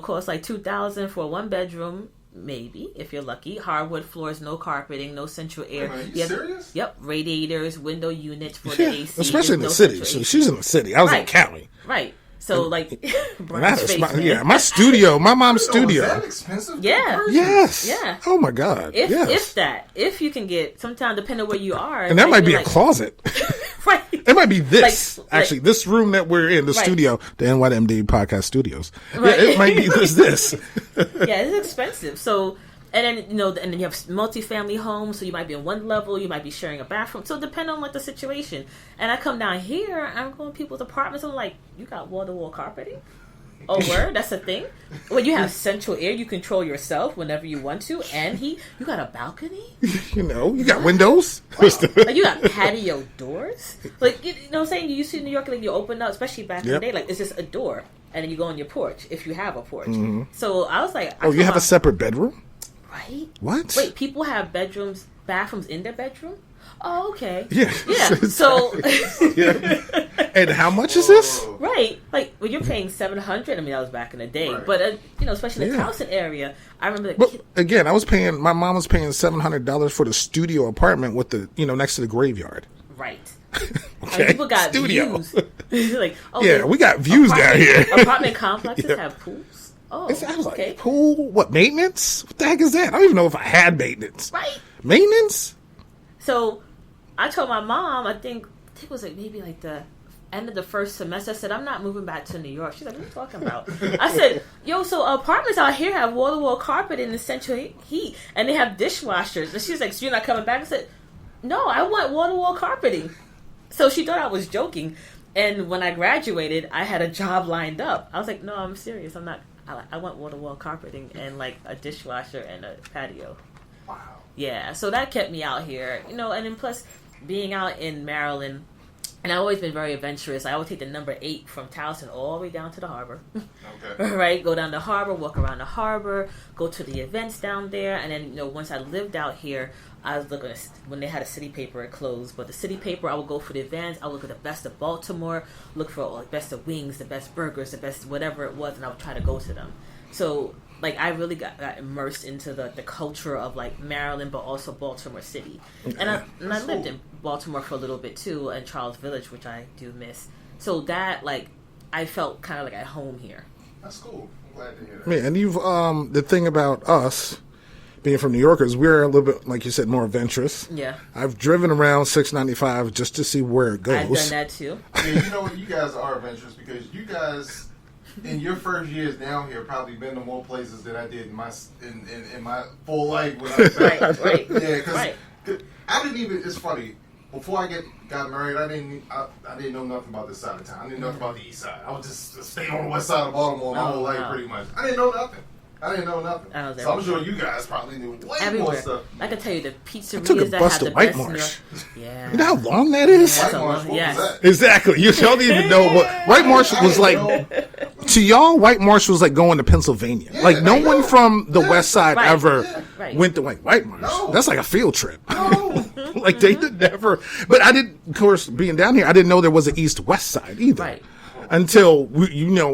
Cost like $2,000 for a 1-bedroom. Maybe, if you're lucky. Hardwood floors, no carpeting, no central air. Wait, are you serious? Yep, radiators, window units for the AC. Especially in the city. So she's in the city. I was in the county. Right. So, my studio, my mom's studio. Is that expensive? Yeah. Yes. Yeah. Oh, my God. If you can get, sometimes depending on where you are. And that might be a closet. Right. It might be this. Actually, this room that we're in, the studio, the NYMD Podcast Studios. Right. Yeah, it might be this. Yeah, it's expensive. So, and then, and then you have multifamily homes, so you might be on one level, you might be sharing a bathroom. So, depending on the situation. And I come down here, I'm going to people's apartments, I'm like, you got wall-to-wall carpeting? Oh, word? That's a thing? When you have central air, you control yourself whenever you want to, and you got a balcony? You got windows? Wow. Like, you got patio doors? Like, you know what I'm saying? You used to in New York, like, you open up, especially back in the day, like, it's just a door, and then you go on your porch, if you have a porch. Mm-hmm. So, I was like... you have a separate bedroom? Right? What? Wait, people have bathrooms in their bedroom? Oh, okay. Yeah. So, and how much is this? Right, like when you're paying $700. I mean, that was back in the day, right. But especially in the Towson area, I remember. But again, my mom was paying $700 for the studio apartment with the next to the graveyard. Right. Okay. People got studio. Views. Like, we got views down here. Apartment complexes have pools. Oh, I was like, pool? What, maintenance? What the heck is that? I don't even know if I had maintenance. Right. Maintenance? So, I told my mom, I think it was like maybe like the end of the first semester, I said, I'm not moving back to New York. She's like, what are you talking about? I said, so apartments out here have wall-to-wall carpet in the central heat, and they have dishwashers. And she's like, so you're not coming back? I said, no, I want wall-to-wall carpeting. So she thought I was joking. And when I graduated, I had a job lined up. I was like, no, I'm serious. I'm not. I want wall-to-wall carpeting and like a dishwasher and a patio. Wow. Yeah, so that kept me out here, and then plus being out in Maryland, and I've always been very adventurous. I always take the number 8 from Towson all the way down to the harbor. Okay. Right, go down the harbor, walk around the harbor, go to the events down there, and then once I lived out here, I was looking at, when they had a city paper, it closed, but the city paper, I would go for the events. I would look at the best of Baltimore, look for the best of wings, the best burgers, the best whatever it was, and I would try to go to them. So, like, I really got immersed into the culture of, like, Maryland, but also Baltimore City. And I lived in Baltimore for a little bit, too, and Charles Village, which I do miss. So that, like, I felt kind of like at home here. That's cool. I'm glad to hear that. Yeah, and you've, the thing about us being from New Yorkers, we're a little bit, like you said, more adventurous. Yeah. I've driven around 695 just to see where it goes. I've done that, too. Yeah, you know what? You guys are adventurous because you guys... in your first years down here, probably been to more places than I did in my full life. When I was back. Right. Yeah, because I didn't even. It's funny. Before I got married, I didn't know nothing about this side of town. I didn't know nothing about the east side. I was just staying on the west side of Baltimore my whole life, pretty much. I didn't know nothing. So I'm sure you guys probably knew way more stuff. I can tell you the pizzerias took a that bus have to the White best Marsh. Yeah. You know how long that is? White Marsh, what was that? Exactly. You don't even know what White Marsh was like. To y'all, White Marsh was like going to Pennsylvania. Yeah, like no one from the west side ever went to like White Marsh. No. That's like a field trip. No. Like they did never. But I did, of course, being down here, I didn't know there was an east-west side either. Right. Until,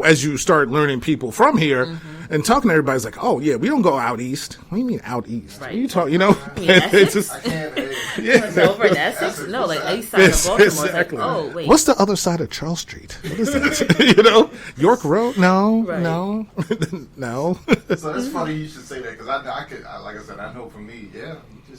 as you start learning people from here and talking to everybody, it's like, oh, yeah, we don't go out east. What do you mean out east? Right. What are you talking, It's just, I can't. Over in Essex? No, like east side of Baltimore. Exactly. Like, oh, wait. What's the other side of Charles Street? What is that? York Road? No, Right. no, no. So that's funny you should say that because I could, like I said, I know for me,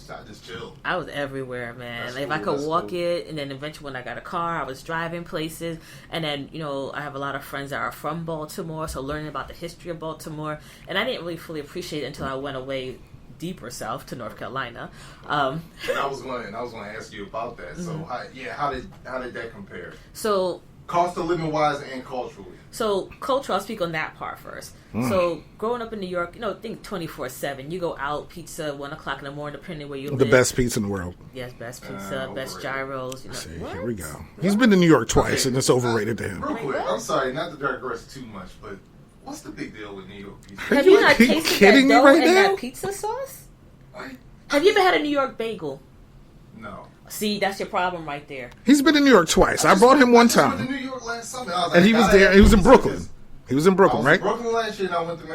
I just chilled. I was everywhere, man. That's Like, if cool, I could that's walk cool. it, and then eventually when I got a car, I was driving places. And then, I have a lot of friends that are from Baltimore, so learning about the history of Baltimore. And I didn't really fully appreciate it until I went away deeper south to North Carolina. And I was going to ask you about that. So how did that compare? So Cost of living wise and culturally. So culture, I'll speak on that part first. So growing up in New York, think 24/7. You go out, pizza, 1 o'clock in the morning, depending where you live. The best pizza in the world. Yes, best pizza, best gyros. See, here we go. He's been to New York twice, and it's overrated to him. Real quick, I'm sorry, not to digress too much, but What's the big deal with New York pizza? Have you not Are you tasted kidding that me dough right and now? that pizza sauce? Like, Have you ever had a New York bagel? no. See, that's your problem right there. He's been in New York twice. I brought him one I went time. to New York last summer. I was And like, he was gotta there. have He was in pizza Brooklyn. 'cause He was in I Brooklyn, was right? in Brooklyn last year, and I went to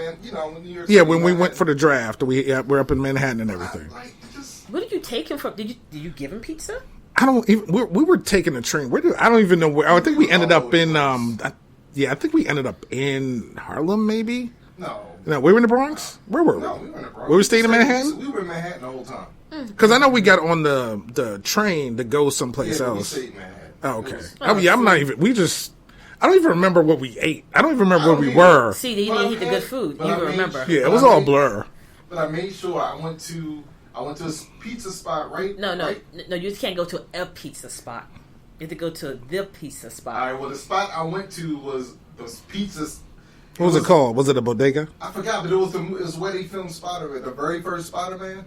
New York. Yeah, City, when we and I went had- for the draft, we're up in Manhattan and everything. Like, it just, What did you take him from? Did you give him pizza? I don't even. We were taking a train. I don't even know where. I think we ended up in. I think we ended up in Harlem, maybe. no. No, we were in the Bronx. Where were we? No, we were in the Bronx. We were staying in Manhattan? We were in Manhattan the whole time. Because I know we got on the train to go someplace Yeah, but we else. stayed in Manhattan. Oh, It okay. was- Oh, yeah, I'm not even. We just. I don't even remember what we ate. I don't even remember where we were. See, you didn't eat the good food. You remember? Yeah, it was all blur. But I made sure I went to a pizza spot, right? No, Right? you just can't go to a pizza spot. You have to go to the pizza All spot. right. Well, the spot I went to was pizzas. What was it called? Was it a bodega? I forgot, but it was where they filmed Spider-Man, the very first Spider-Man.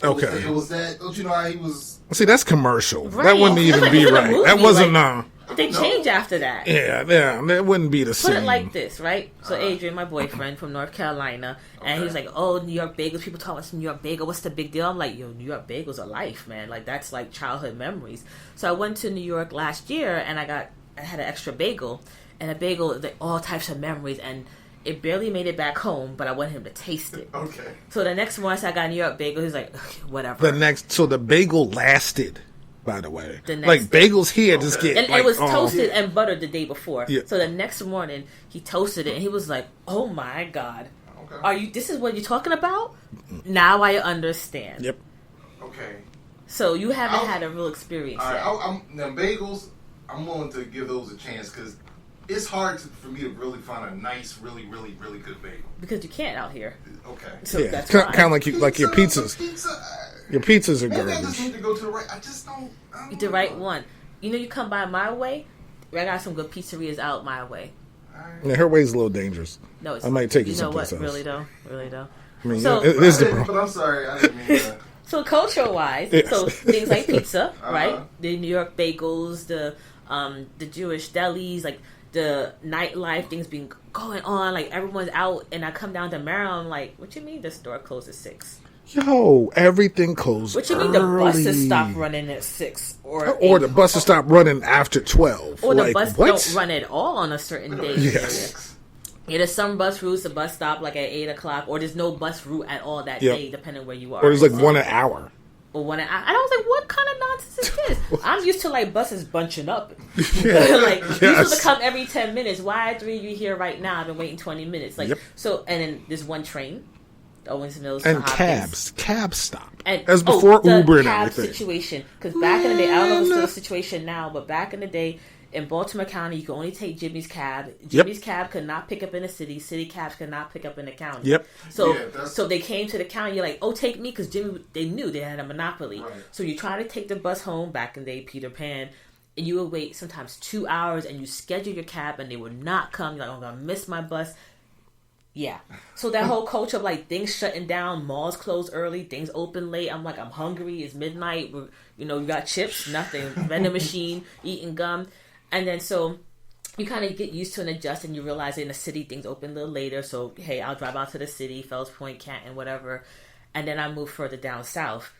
Okay. It was that. Don't you know how he was? See, that's commercial. Right. That wouldn't It's even like be it's in a right. movie, That wasn't. like- They change after that. Yeah, that wouldn't be the Put same. it like this, right? So Adrian, my boyfriend from North Carolina, and he was like, "Oh, New York bagels. People talk about New York bagel. What's the big deal?" I'm like, "Yo, New York bagels are life, man. Like that's like childhood memories." So I went to New York last year, and I had an extra bagel, and a bagel, like, all types of memories, and it barely made it back home, but I wanted him to taste it. Okay. So the next morning, I got a New York bagel. He was like, whatever. So the bagel lasted. By the way, The next like day. bagels here just get And like, it was oh, toasted and buttered the day before. Yeah. So the next morning, he toasted it, and he was like, "Oh my god, Okay. this is what you're talking about?" Now I understand. Yep. Okay. So you haven't I'll- had a real experience All right. yet. Now bagels, I'm willing to give those a chance because it's hard for me to really find a nice, really, really, really good bagel. Because you can't out here. Okay. So Yeah, that's kind fine. of like your pizzas. Your pizzas are Maybe I just garbage. need to go to the right. I just don't. I don't The right know. one. You know, you come by my way. I got some good pizzerias out my way. All right. Yeah, her way's a little dangerous. No, it's I might take you You know what? someplace else. Really though. I mean, So- it is the But problem. I'm sorry. I didn't mean that. So culture wise, Yes. so things like pizza, Uh-huh. right? The New York bagels, the Jewish delis, like the nightlife, things been going on, like everyone's out, and I come down to Maryland, like, what you mean the store closed at 6? Yo, everything closed. What you mean the buses early. stop running at 6 or Or 8? the buses stop running after 12. Or the like, bus what? don't run at all on a certain day. Yes. Yeah, there's some bus routes, the bus stop like at 8 o'clock, or there's no bus route at all that Yep. day, depending where you are. Or there's like one an hour. Or one. I was like, what kind of nonsense is this? I'm used to like buses bunching up. Yeah. Like these Yes. supposed to come every 10 minutes. Why are 3 of you here right now? I've been waiting 20 minutes. Like Yep. so, and then there's one train. Owens Mills And to Hopkins. cabs stop. And As before the Uber and cab everything. situation. Because back in the day, I don't know if it's still the situation now, but back in the day, in Baltimore County, you could only take Jimmy's cab. Jimmy's cab could not pick up in the city. City cabs could not pick up in the county. Yep. So, Yeah, that's- so they came to the county. You're like, oh, take me, because Jimmy. They knew they had a monopoly. Right. So you try to take the bus home. Back in the day, Peter Pan, and you would wait sometimes 2 hours, and you schedule your cab, and they would not come. You're like, I'm gonna miss my bus. Yeah. So that whole culture of like things shutting down, malls close early, things open late. I'm like, I'm hungry. It's midnight. You got chips, nothing. Vending machine, eating gum. And then so you kind of get used to and adjust, and you realize in the city things open a little later. So, hey, I'll drive out to the city, Fells Point, Canton, whatever. And then I moved further down south.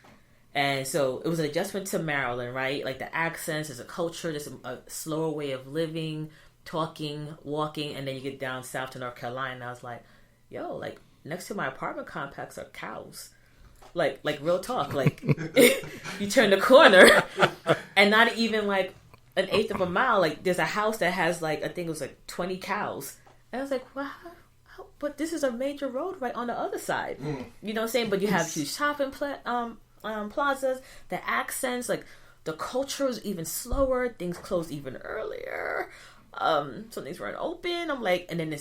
And so it was an adjustment to Maryland, right? Like the accents, there's a culture, there's a slower way of living, talking, walking, and then you get down south to North Carolina, and I was like, yo, like next to my apartment complex are cows. Like real talk. Like you turn the corner and not even like an eighth of a mile, like there's a house that has like, I think it was like 20 cows. And I was like, wow, but this is a major road right on the other side. You know what I'm saying? But you have huge shopping plazas, the accents, like the culture is even slower, things close even earlier. So things weren't open. I'm like, and then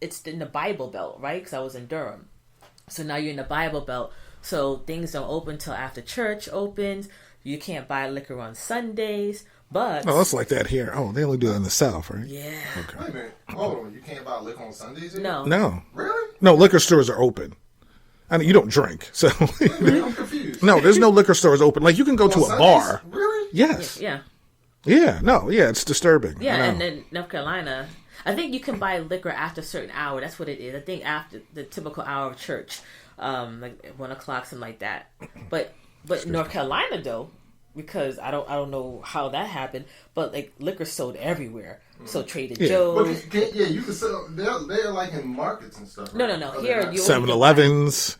it's in the Bible Belt, right? Because I was in Durham. So now you're in the Bible Belt. So things don't open till after church opens. You can't buy liquor on Sundays. But Oh, it's like that here. Oh, they only do that in the South, right? yeah, Wait a minute. Hold on. You can't buy liquor on Sundays here? no, No. Really? No, liquor stores are open. I mean, you don't drink, so Wait a minute, I'm confused. no, there's no liquor stores open. Like you can go On to a Sundays? bar. Really? Yes. yeah, Yeah. No. Yeah. It's disturbing. yeah. I know. And then North Carolina, I think you can buy liquor after a certain hour. That's what it is. I think after the typical hour of church, like 1 o'clock, something like that. But North Carolina though, because I don't know how that happened, but like liquor sold everywhere. So Trader Joe's. But you can sell. They're like in markets and stuff. Right? No. Here, you 7-Elevens.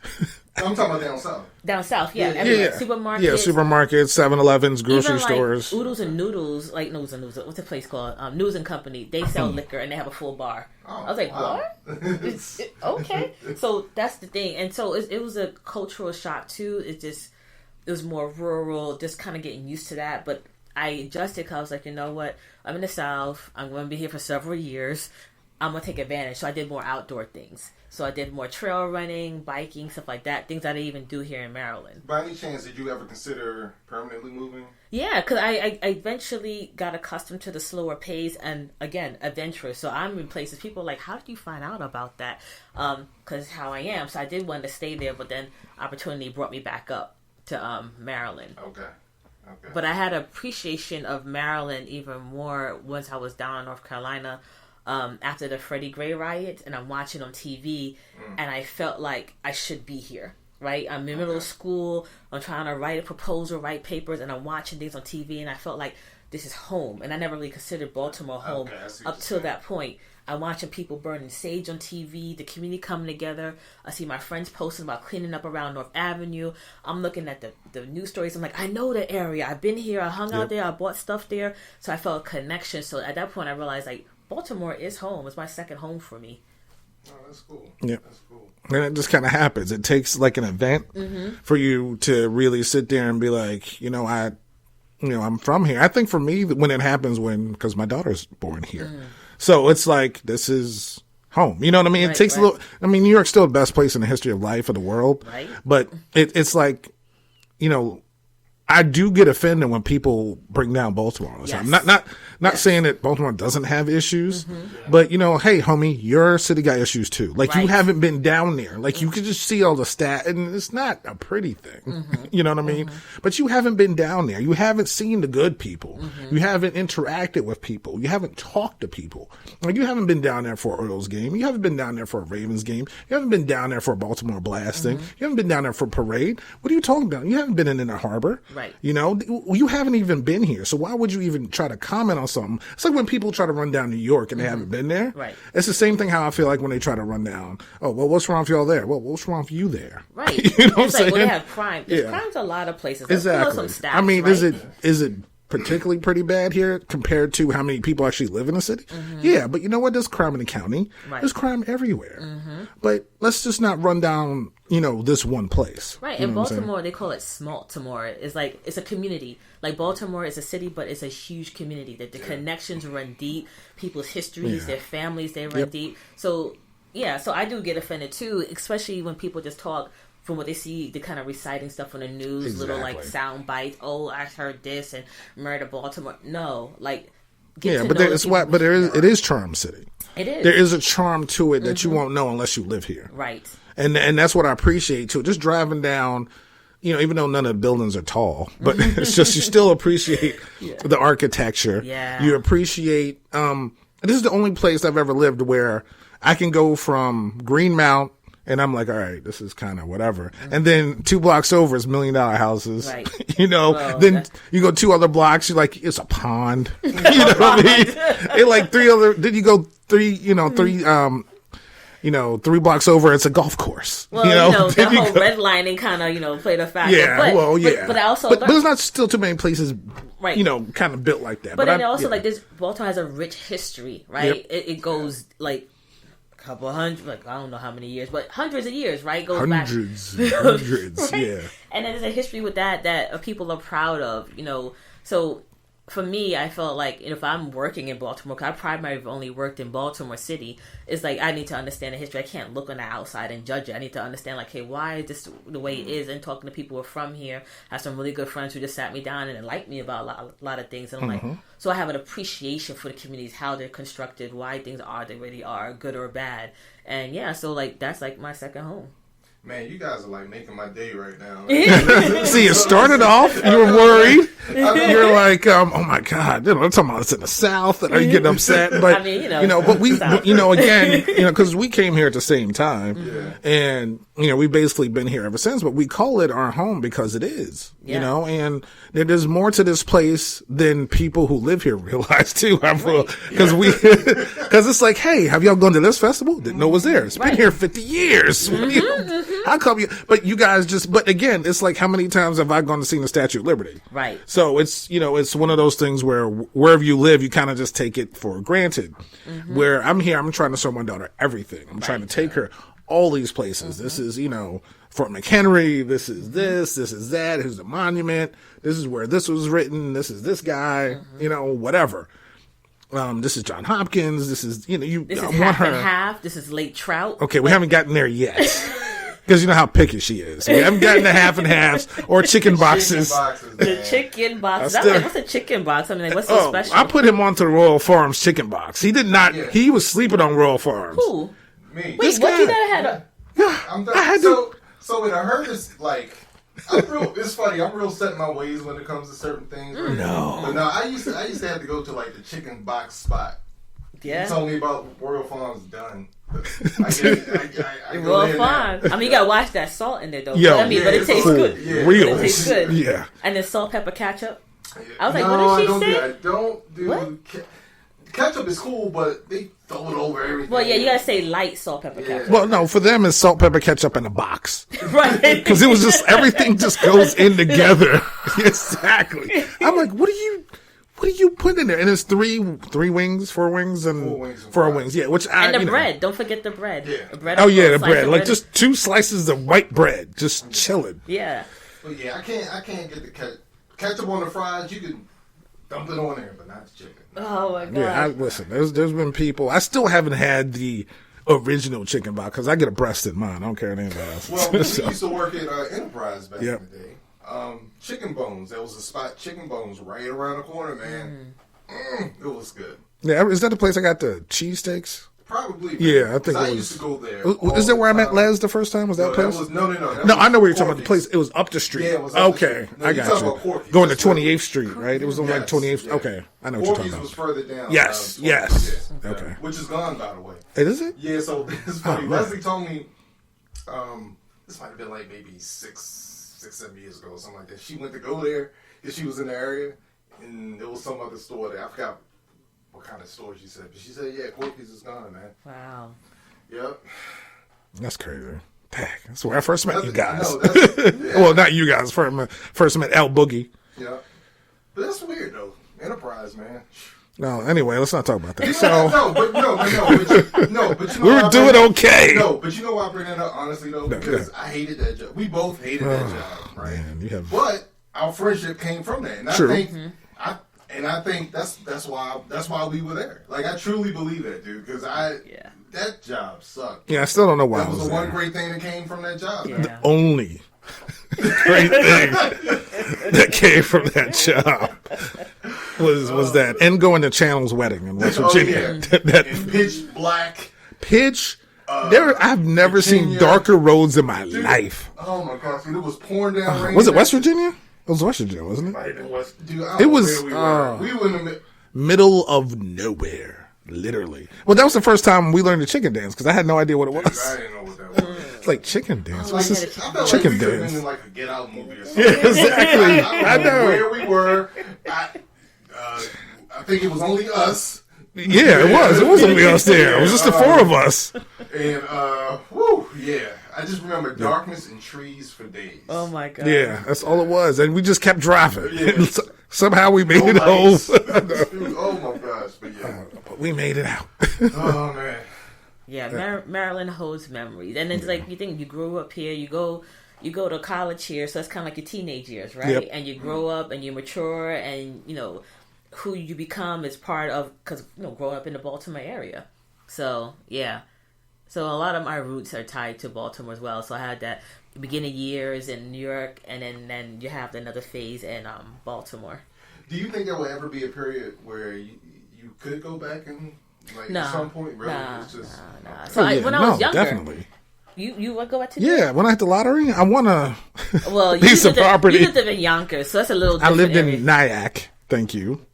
I'm talking about down south. Down south, yeah. Supermarkets. Yeah, supermarkets, 7-Elevens, grocery even, like, stores. Oodles and Noodles, like Noodles and Noodles. What's the place called? News and Company. They sell liquor and they have a full bar. Oh, I was like, wow. what? Okay. So that's the thing. And so it was a cultural shock too. It was more rural, just kind of getting used to that. But I adjusted because I was like, you know what? I'm in the South. I'm going to be here for several years. I'm going to take advantage. So I did more outdoor things. So I did more trail running, biking, stuff like that. Things I didn't even do here in Maryland. By any chance, did you ever consider permanently moving? Yeah, because I eventually got accustomed to the slower pace and, again, adventurous. So I'm in places. People are like, how did you find out about that? Because how I am. So I did want to stay there, but then opportunity brought me back up to Maryland. Okay. But I had appreciation of Maryland even more once I was down in North Carolina after the Freddie Gray riot, and I'm watching on TV, and I felt like I should be here, right? I'm in middle school, I'm trying to write a proposal, write papers, and I'm watching things on TV, and I felt like this is home, and I never really considered Baltimore home up till that point. I'm watching people burning sage on TV, the community coming together. I see my friends posting about cleaning up around North Avenue. I'm looking at the news stories. I'm like, I know the area. I've been here. I hung out there. I bought stuff there. So I felt a connection. So at that point, I realized, like, Baltimore is home. It's my second home for me. Oh, that's cool. Yeah. That's cool. And it just kind of happens. It takes like an event for you to really sit there and be like, I'm from here. I think for me, when it happens, because my daughter's born here. So it's like, this is home. You know what I mean? It takes a little, New York's still the best place in the history of life of the world. Right. But it's like, I do get offended when people bring down Baltimore all the time. Not saying that Baltimore doesn't have issues, but hey, homie, your city got issues too. Like you haven't been down there. Like you can just see all the stat, and it's not a pretty thing. You know what I mean? But you haven't been down there. You haven't seen the good people. You haven't interacted with people. You haven't talked to people. Like you haven't been down there for an Orioles game. You haven't been down there for a Ravens game. You haven't been down there for a Baltimore Blast thing. You haven't been down there for a parade. What are you talking about? You haven't been in the harbor. Right. You haven't even been here. So why would you even try to comment on something? It's like when people try to run down New York and they haven't been there. Right. It's the same thing how I feel like when they try to run down, oh, well, what's wrong with y'all there? Well, what's wrong with you there? Right. You know what I'm saying? saying? Well, they have crime. There's crime's a lot of places. Exactly. Some stats, I mean, right? is it particularly pretty bad here compared to how many people actually live in the city? Yeah, but you know what? There's crime in the county. Right. There's crime everywhere. But let's just not run down, this one place. Right. In Baltimore, they call it Smaltimore. It's like, it's a community. Like Baltimore is a city, but it's a huge community. That the connections run deep. People's histories, their families, they run deep. So, so I do get offended too, especially when people just talk from what they see, the kind of reciting stuff on the news, little like sound bites. Oh, I heard this and murder Baltimore. No, like but it is Charm City. It is. There is a charm to it that you won't know unless you live here. Right. And that's what I appreciate too. Just driving down, even though none of the buildings are tall, but it's just you still appreciate the architecture. Yeah. You appreciate. This is the only place I've ever lived where I can go from Greenmount. And I'm like, all right, this is kind of whatever. And then 2 blocks over is $1 million houses. Right. Then you go 2 other blocks, you're like, it's a pond. You know what I mean? And like 3 other, then you go 3 blocks over, it's a golf course. Well, the whole redlining kind of, played a factor. Yeah, But I also but there's not still too many places, right. Kind of built like that. But then also, like, this, Baltimore has a rich history, right? Yep. It goes, like, couple hundred, like I don't know how many years, but hundreds of years, right? Goes hundreds, right? Yeah. And then there's a history with that people are proud of, So for me, I felt like if I'm working in Baltimore, because I primarily only worked in Baltimore City, it's like I need to understand the history. I can't look on the outside and judge it. I need to understand, like, hey, why is this the way it is? And talking to people who are from here, I have some really good friends who just sat me down and enlightened me about a lot of things. And I'm like, so I have an appreciation for the communities, how they're constructed, why things are the way they are, good or bad. And so like that's like my second home. Man, you guys are like making my day right now. See, it started off, you were worried. You're like, oh my God, I'm talking about it's in the South, and are you getting upset? But, I mean, but we, again, because we came here at the same time, and, we've basically been here ever since, but we call it our home because it is, and there's more to this place than people who live here realize too, because it's like, hey, have y'all gone to this festival? Didn't know it was there. It's been here 50 years. How come but you guys but again, it's like, how many times have I gone to see the Statue of Liberty? Right. So it's, it's one of those things where wherever you live, you kind of just take it for granted. Where I'm here, I'm trying to show my daughter everything. I'm trying to take her all these places. This is, Fort McHenry. This is this is that. Here's the monument. This is where this was written. This is this guy, whatever. This is John Hopkins. This is, This is I want half her. and half. This is Lake Trout. Okay, we haven't gotten there yet. Because you know how picky she is. We haven't gotten to half and halves or chicken boxes. The chicken boxes. I'm like, what's a chicken box? I mean, like, what's so special? I put him onto the Royal Farms chicken box. He did not. Yeah. He was sleeping on Royal Farms. Who? Me. Wait, what? You never had a... I'm done. So when I heard this, like, it's funny. I'm real set in my ways when it comes to certain things. Right? No. But no, I used to have to go to, like, the chicken box spot. Yeah. You told me about Royal Farms done. Royal Farms. I mean, you gotta watch that salt in there though. Yo, but it tastes good. Yeah. Real. It tastes good. Yeah. And then salt, pepper, ketchup. Yeah. I was like, what did she say? I don't do ketchup is cool, but they throw it over everything. Well, yeah, you gotta say light salt, pepper, ketchup. Well, no, for them it's salt, pepper, ketchup in a box. Right. Because it was just everything just goes in together. Exactly. I'm like, what are you putting in there? And it's three wings, 4 wings, and 4 wings. Yeah, and the bread. Don't forget the bread. Yeah. The bread. The bread. Like just 2 slices of white bread, just chilling. Yeah. But yeah, I can't get the ketchup on the fries. You can dump it on there, but not the chicken. Oh my god. Yeah, listen. There's been people. I still haven't had the original chicken box because I get a breast in mine. I don't care what anybody else. Well, we used to work at Enterprise back in the day. Chicken bones. There was a spot, chicken bones, right around the corner, man. It was good. Yeah, is that the place I got the cheesesteaks? Probably. Yeah, I think I it was. used to go there. Is that where I met Les the first time? Was that place? No. I know where you're talking about. The place. It was up the street. Yeah, it was up the okay, street. No, I got you. Going to 28th Street, right? It was on like 28th. Yeah. Okay, I know what you're talking about. Was further down. Yes. Okay. Which is gone, by the way. Is it? Yeah. So it's funny. Leslie told me. This might have been like maybe 6-7 years ago or something like that. She went to go there because she was in the area, and there was some other store there. I forgot what kind of store she said, but she said, "Yeah, Corky's is gone, man." Wow. Yep. That's crazy. Dang, that's where I first met you guys. Yeah. Well, not you guys. First met Al Boogie. Yeah. But that's weird though. Enterprise, man. No, anyway, let's not talk about that. So but you know we were doing okay. No, but you know why I bring that up honestly though, because I hated that job. We both hated that job, right? Man, But our friendship came from that, and True. I think that's why we were there. Like I truly believe that, dude, because that job sucked. Yeah, I still don't know why. That was the one great thing that came from that job. Yeah. The only great thing that came from that job was that, and going to Channel's wedding in West Virginia. That pitch black. I've never seen darker roads in my life. Oh my gosh, it was pouring down rain. Was it West Virginia? It was West Virginia, wasn't it? Dude, it was. We were in the middle of nowhere. Literally. Well, that was the first time we learned the chicken dance because I had no idea what it was. I didn't know what that was. It's like chicken dance. What's this? I felt Chicken like we dance. been in like a Get Out movie or something. Yeah, exactly. I know where we were. I think it was only us. Yeah, it was. It was only us there. It was just the 4 of us. And I just remember darkness and trees for days. Oh my god. Yeah, that's all it was, and we just kept driving. Yeah. Somehow we made it home. Oh my gosh! But yeah, but we made it out. Oh man. Yeah, Maryland holds memories, and it's like you think you grew up here, you go to college here, so it's kind of like your teenage years, right? Yep. And you grow up and you mature, and who you become is part of because growing up in the Baltimore area. So yeah, so a lot of my roots are tied to Baltimore as well. So I had that beginning years in New York, and then you have another phase in Baltimore. Do you think there will ever be a period where you could go back and at some point? Really? No. So when I was younger, definitely. You want to go back to? Yeah, when I hit the lottery, I won a piece of You property. lived in Yonkers, so that's a little I different. lived area. in Nyack. Thank you.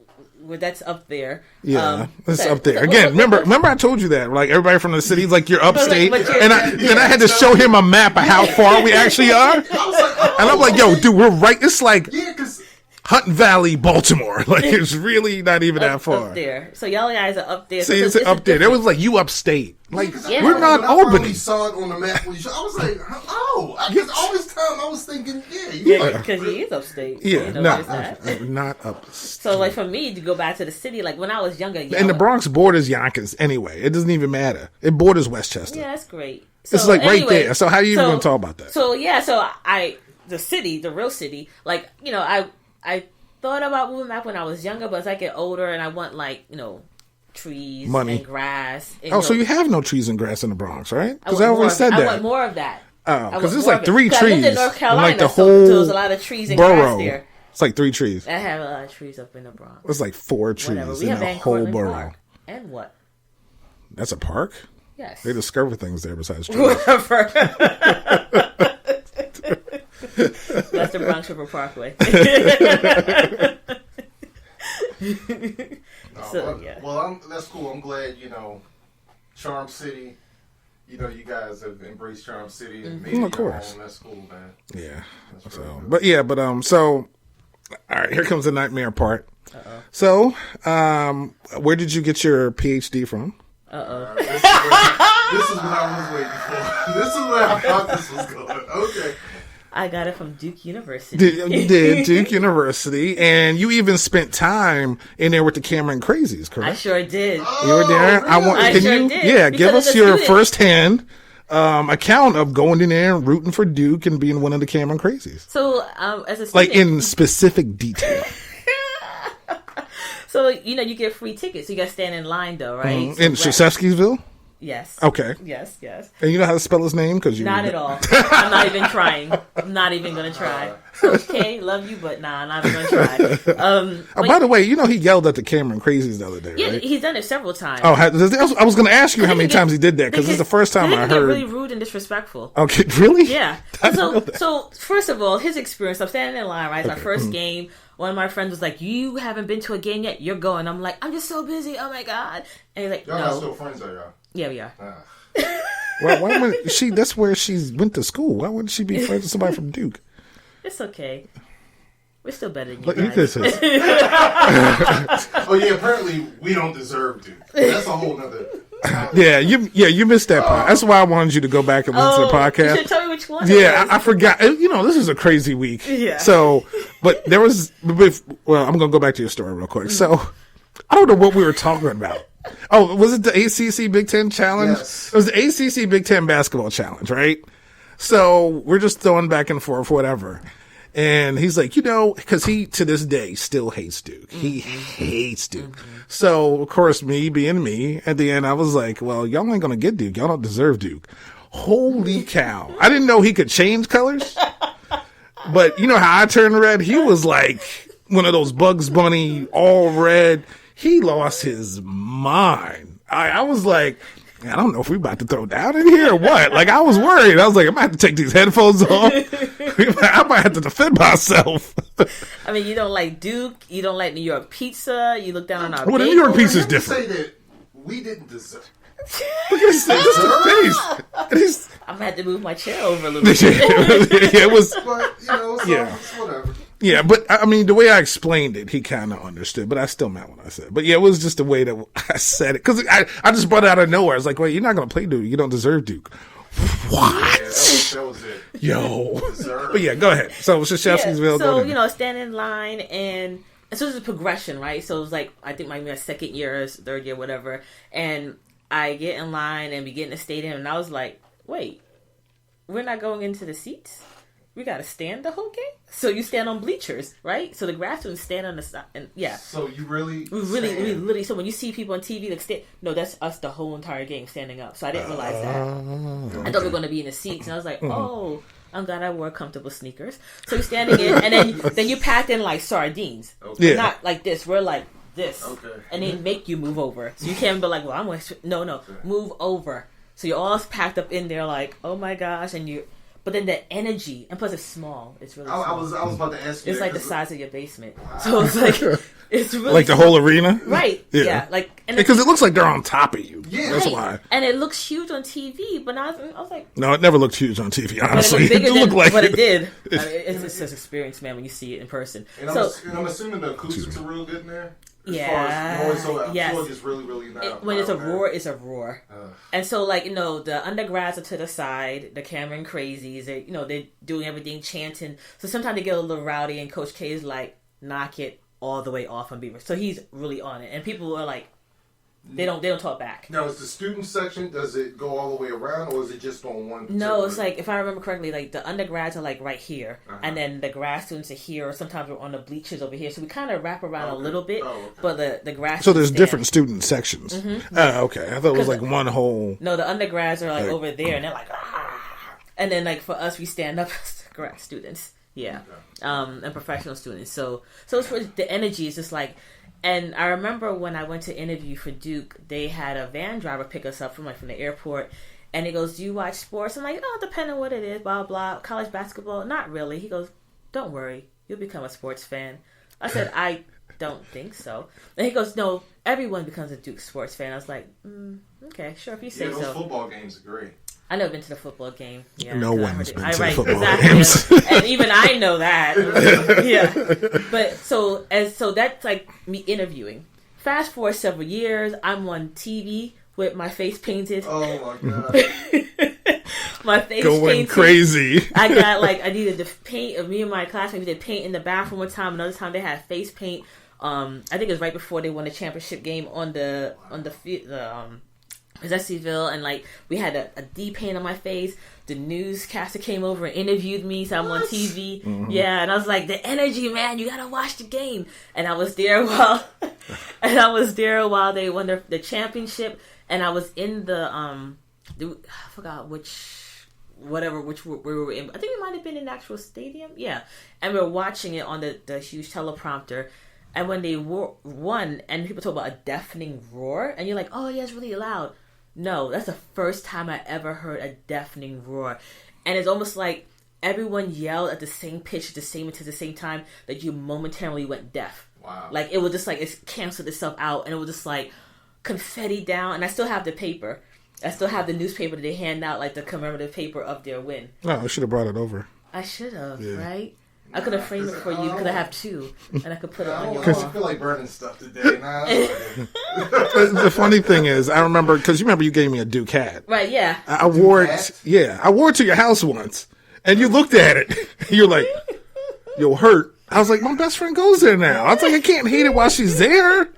Well, that's up there. Yeah, it's up there. Again, remember I told you that. Like, everybody from the city's like, you're upstate. But And I had to show him a map of how far we actually are. I was like, oh, And I'm like, yo, dude, we're right. It's like yeah, because Hunt Valley, Baltimore. Like, it's really not even that far. Up there. So y'all guys are up there. See, So it's up there. There was like, you upstate. Like, we're not when I finally Albany. saw it on the map. I was like, oh, because all this time I was thinking, Yeah, because he is upstate. Yeah, You know, no, there's that. not up. So, like, for me to go back to the city, like, when I was younger. And the Bronx borders Yonkers anyway. It doesn't even matter. It borders Westchester. Yeah, that's great. So, It's like right anyway, there. So how are you even going to talk about that? So, yeah, the city, the real city, like, you know, I thought about moving back when I was younger, but as I get older and I want, like, you know, trees Money. and grass. And, So you have no trees and grass in the Bronx, right? Because want I always more- said I that. want more of that. Oh, because I there's want more like of it. 3 'Cause trees. I lived in North in Carolina, like the so whole there's a lot of trees and grass borough. there. It's like 3 trees. I have a lot of trees up in the Bronx. It's like 4 trees Whatever. We in have the Van whole Cortlandt borough. Park. And what? That's a park? Yes. They discover things there besides trees. Whatever. That's the Bronx River Parkway. So, yeah. Well, that's cool. I'm glad, Charm City, you guys have embraced Charm City and made it Of your course. home. That's cool, man. Yeah. That's So, really good. so, all right, here comes the nightmare part. Uh-oh. So, where did you get your PhD from? Uh-oh. This is what I was waiting for. This is where I thought this was going. Okay. I got it from Duke University. You did, Duke University, and you even spent time in there with the Cameron Crazies, correct? I sure did. You were there. Really? I Can sure you? did, Yeah, because give as us a your student- firsthand account of going in there and rooting for Duke and being one of the Cameron Crazies, So, as a student, like in specific detail. so you get free tickets. You got to stand in line, though, right? In Shashevskysville? Yes. Okay. Yes. Yes. And you know how to spell his name? Cause you Not at all. I'm not even trying. I'm not even gonna try. Okay, love you, but nah, I'm not even gonna try. Oh, by the way, he yelled at the Cameron Crazies the other day, Yeah, right? he's done it several times. Oh, I was going to ask you how many times he did that, because this is the first time I Get heard. really rude and disrespectful. Okay, really? Yeah. So first of all, his experience. I'm standing in line, right? It's my first game. One of my friends was like, "You haven't been to a game yet? You're going." I'm like, "I'm just so busy. Oh my god!" And he's like, Y'all not "No." still friends, are y'all? Yeah, we are. Why wouldn't she? That's where she went to school. Why wouldn't she be friends with somebody from Duke? It's okay. We're still better than you Look, you guys. could say- Oh yeah, apparently we don't deserve to. That's a whole nother. Yeah, you missed that part. That's why I wanted you to go back and listen to the You podcast. should tell me which one. Yeah, I forgot. This is a crazy week. Yeah. So, but there was. Well, I'm gonna go back to your story real quick. So, I don't know what we were talking about. Oh, was it the ACC Big Ten Challenge? Yes. It was the ACC Big Ten Basketball Challenge, right? So we're just throwing back and forth, whatever. And he's like, because he to this day still hates Duke. He hates Duke. So of course, me being me, at the end I was like, well, y'all ain't gonna get Duke. Y'all don't deserve Duke. Holy cow! I didn't know he could change colors. But you know how I turned red? He was like one of those Bugs Bunny, all red. He lost his mind. I was like, I don't know if we about to throw down in here or what. Like, I was worried. I was like, I might have to take these headphones off. I might have to defend myself. I mean, you don't like Duke. You don't like New York pizza. You look down on our. Well, the bagels. New York pizza is Let me different. Say that we didn't deserve. Look at his face. I'm gonna have to move my chair over a little bit. It was. But so Yeah. it's whatever. Yeah, but I mean, the way I explained it, he kind of understood, but I still meant what I said. But yeah, it was just the way that I said it. Because I just brought it out of nowhere. I was like, wait, you're not going to play Duke. You don't deserve Duke. What? Yeah, that was it. Yo. Deserve. But yeah, go ahead. So, Shashevskysville. So, go ahead. stand in line and so it's a progression, right? So it was like, I think my second year, third year, whatever. And I get in line and we get in the stadium and I was like, wait, we're not going into the seats? We got to stand the whole game? So you stand on bleachers, right? So the grass students stand on the side. And yeah. So you really, We literally, so when you see people on TV, like, no, that's us the whole entire game standing up. So I didn't realize that. I thought we were going to be in the seats. And I was like, oh, I'm glad I wore comfortable sneakers. So you're standing in, and then you packed in like sardines. Okay. Yeah. Not like this. We're like this. Okay. And they make you move over. So you can't be like, well, I'm going to, no, move over. So you're all packed up in there like, oh my gosh, but then the energy, and plus it's small. It's really small. I was about to ask you. It's like the size of your basement. Wow. So it's like, it's really like the whole arena? Right. Yeah. Like, because it looks like they're on top of you. Yeah. That's why. And it looks huge on TV, but I was like... No, it never looked huge on TV, honestly. It looked like but it did. I mean, it's just an experience, man, when you see it in person. And I'm assuming the acoustics are real good in there? Yes. It's really, really loud. When it's a roar, it's a roar. And so, like, the undergrads are to the side, the Cameron crazies, they're doing everything, chanting. So sometimes they get a little rowdy, and Coach K is like, knock it all the way off on Beaver. So he's really on it. And people are like, they don't talk back. Now, is the student section, does it go all the way around, or is it just on one? No, it's like, if I remember correctly, like the undergrads are like right here, and then the grad students are here, or sometimes we're on the bleachers over here. So we kind of wrap around a little bit, but the grad. So there's different student sections. Mm-hmm. Okay, I thought it was like one whole. No, the undergrads are like over there, and they're like, and then like for us, we stand up as grad students, and professional students. So it's for the energy is just like. And I remember when I went to interview for Duke, they had a van driver pick us up from the airport, and he goes, "Do you watch sports?" I'm like, "Oh, depending on what it is, blah blah. College basketball, not really." He goes, "Don't worry, you'll become a sports fan." I said, "I don't think so." And he goes, "No, everyone becomes a Duke sports fan." I was like, "Okay, sure, if you say so." Those football games are great. I never been to the football game. Yeah, no one's been to the football games. And even I know that. But so that's like me interviewing. Fast forward several years, I'm on TV with my face painted. Oh my god. My face going painted. Crazy. I needed to paint. Me and my classmates did paint in the bathroom one time. Another time they had face paint. I think it was right before they won the championship game on the Possessiville, and like we had a deep paint on my face. The newscaster came over and interviewed me, so I'm on TV. Mm-hmm. Yeah, and I was like, "The energy, man! You gotta watch the game." And I was there while they won the championship, and I was in I forgot which we were in. I think we might have been in the actual stadium. Yeah, and we were watching it on the huge teleprompter. And when they won, and people talk about a deafening roar, and you're like, "Oh yeah, it's really loud." No, that's the first time I ever heard a deafening roar. And it's almost like everyone yelled at the same pitch at the same time that you momentarily went deaf. Wow. Like it was just like it canceled itself out, and it was just like confetti down. And I still have the paper. I still have the newspaper that they hand out, like the commemorative paper of their win. Oh, I should have brought it over. I should have, right? I could have framed it for you because I have two, and I could put it on your wall. I feel like burning stuff today. The funny thing is, I remember because you gave me a Duke hat, right? Yeah, I wore it. Yeah, I wore it to your house once, and you looked at it. You're like, "You'll hurt." I was like, "My best friend goes there now." I was like, "I can't hate it while she's there."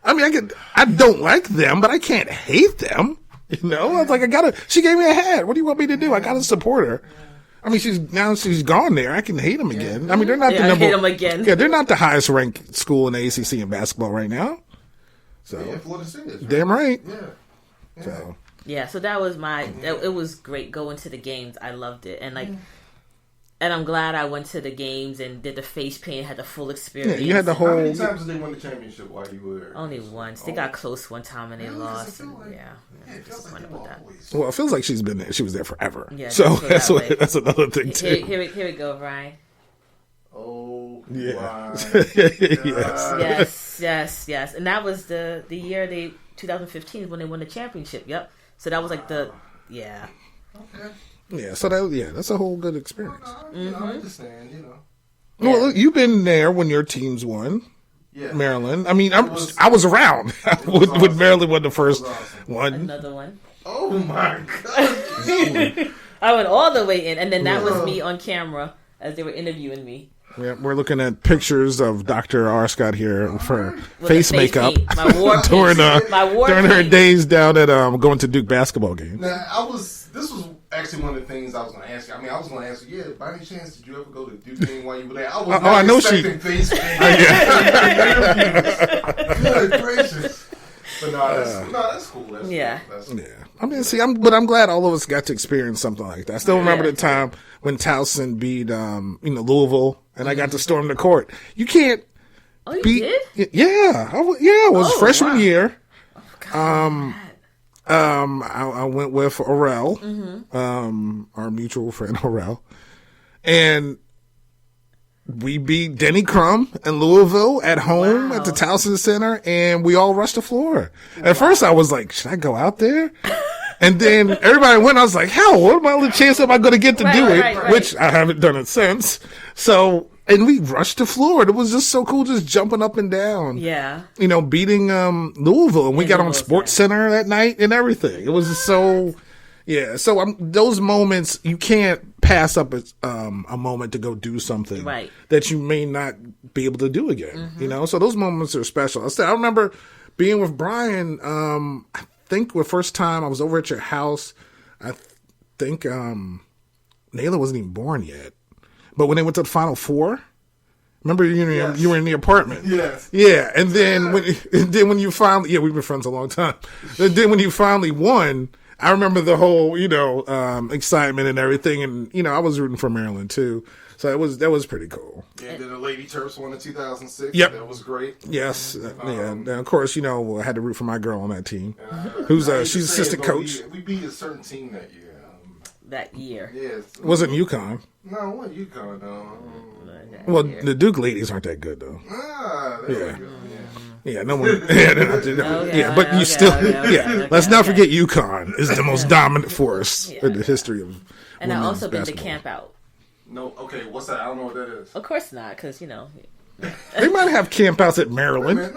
I mean, I don't like them, but I can't hate them. I was like, She gave me a hat. What do you want me to do? I gotta support her. I mean, she's gone there. I can hate them again. Yeah. I mean, they're not the number. Hate them again. Yeah, they're not the highest ranked school in the ACC in basketball right now. So, Florida State is. Right? Damn right. Yeah. So that was it was great going to the games. I loved it, and and I'm glad I went to the games and did the face paint, had the full experience. Yeah, you had the whole. How many times did they win the championship while you were there? Only once. They got close one time and they lost. Well, it feels like she's been there. She was there forever. Yeah, so that's another thing too. Here we go, Ryan. Oh yeah. Yes. And that was the year 2015 when they won the championship. Yep. So that was like yeah. Okay. Yeah, so that's a whole good experience. I understand, Yeah. Well, you've been there when your teams won. Yeah. Maryland. I mean, I was around when Maryland won the first one. Another one. Oh my god! I went all the way in, and then that was me on camera as they were interviewing me. Yeah, we're looking at pictures of Dr. Arscott here for face makeup during her days down at going to Duke basketball games. Now, this was actually one of the things I was going to ask you. I mean, I was going to ask you, by any chance, did you ever go to Duke game while you were there? I was not expecting face Good gracious. But that's cool. That's cool. Yeah. I mean, I'm glad all of us got to experience something like that. I still remember the time when Towson beat, Louisville, and I got to storm the court. You can't. Oh, you did? Yeah, it was freshman year. Oh, God, I went with Orel, our mutual friend Orel, and we beat Denny Crum in Louisville at home at the Towson Center, and we all rushed the floor. At first, I was like, should I go out there? And then everybody went. I was like, hell, what other chance am I going to get to do it? Right. Which I haven't done it since. So, and we rushed the floor. It was just so cool, just jumping up and down. Yeah. You know, beating Louisville. And we got on Sports Center that night and everything. It was just so... Yeah, so those moments, you can't pass up a moment to go do something that you may not be able to do again, you know? So those moments are special. I remember being with Brian, I think the first time I was over at your house, I think Naylor wasn't even born yet. But when they went to the Final Four, remember you were in the apartment? Yes. Yeah, and then when you finally, we've been friends a long time. And then when you finally won, I remember the whole, excitement and everything, and I was rooting for Maryland too, so that was pretty cool. Yeah, and then the Lady Terps won in 2006. Yep, that was great. Yes, and of course, I had to root for my girl on that team, who's she's assistant coach. We beat a certain team that year. Yes, wasn't UConn. No, it wasn't UConn. No. Well, the Duke ladies aren't that good though. There we go. Yeah, no one. But you still. Let's not forget UConn is the most dominant force in the history of. And I've also been basketball. to Camp Out. No, okay, what's that? I don't know what that is. Of course not, because They might have camp outs at Maryland.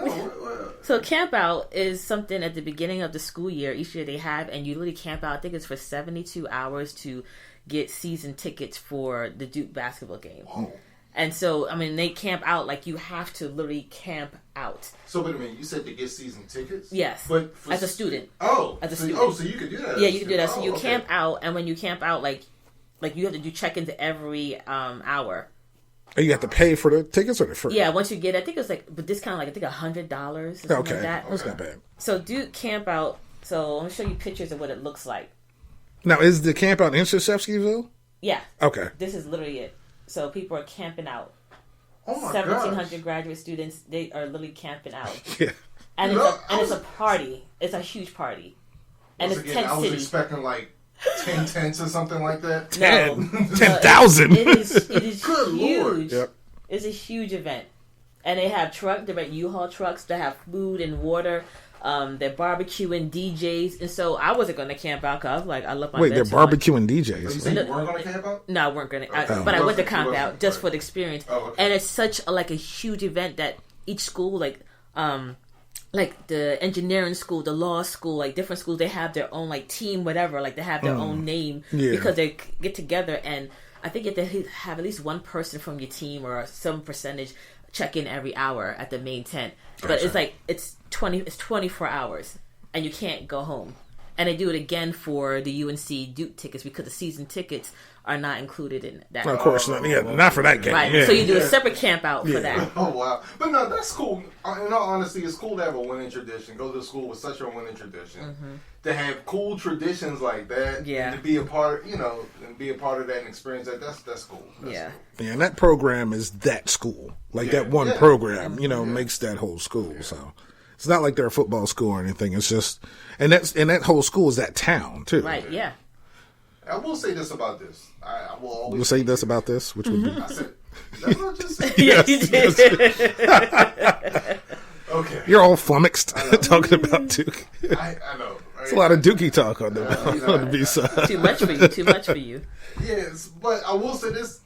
So Camp Out is something at the beginning of the school year. Each year they have, and you literally camp out. I think it's for 72 hours to get season tickets for the Duke basketball game. Oh. And so, they camp out, like, you have to literally camp out. So, wait a minute, you said to get season tickets? Yes. But as a student. As a student. So you could do that. Yeah, you can do that. So you camp out, and when you camp out, like you have to do check-ins every hour. And you have to pay for the tickets or the free? Yeah, once you get it, I think it's but discount, I think $100 or something like that. That's not bad. So Duke Camp Out, so I'm going to show you pictures of what it looks like. Now, is the camp out in Shashevskyville? Yeah. Okay. This is literally it. So people are camping out. Oh my 1,700 graduate students, they are literally camping out. Yeah. And it's a party. It's a huge party. And it's tent I was city. expecting like 10 tents or something like that. No. 10,000. It is Good huge. Lord. Yep. It's a huge event. And they have they're U-Haul trucks that have food and water. They're barbecuing DJs, and so I wasn't going to camp out because I love my. Wait, they're much. barbecuing You DJs. said you weren't going to camp out? No, I weren't going to. Okay. But I went to You camp wasn't, out just right. for the experience. Oh, okay. And it's such a huge event that each school, like the engineering school, the law school, like different schools, they have their own team, whatever. Like they have their own name because they get together, and I think you have to have at least one person from your team or some percentage check in every hour at the main tent. But it's 24 hours. And you can't go home. And they do it again for the UNC Duke tickets because the season tickets are not included in that. Of course not. Yeah, not for that game. Right. Yeah. So you do a separate camp out for that. Oh, wow. But no, that's cool. In all honesty, it's cool to have a winning tradition. Go to school with such a winning tradition. To have cool traditions like that. Yeah. And to be a part, and be a part of that and experience that, that's cool. That's cool. Yeah, and that program is that school. That one program, makes that whole school. So it's not like they're a football school or anything. It's just, and that whole school is that town too. Right. Yeah. I will say this about this. I will always You'll say this about this, which would be. I said, that's what I just said. Yeah, you did. Okay. You're all flummoxed talking about Duke. I know. Right? It's a lot of Dookie talk on the B-side. Too much for you. Too much for you. Yes, but I will say this.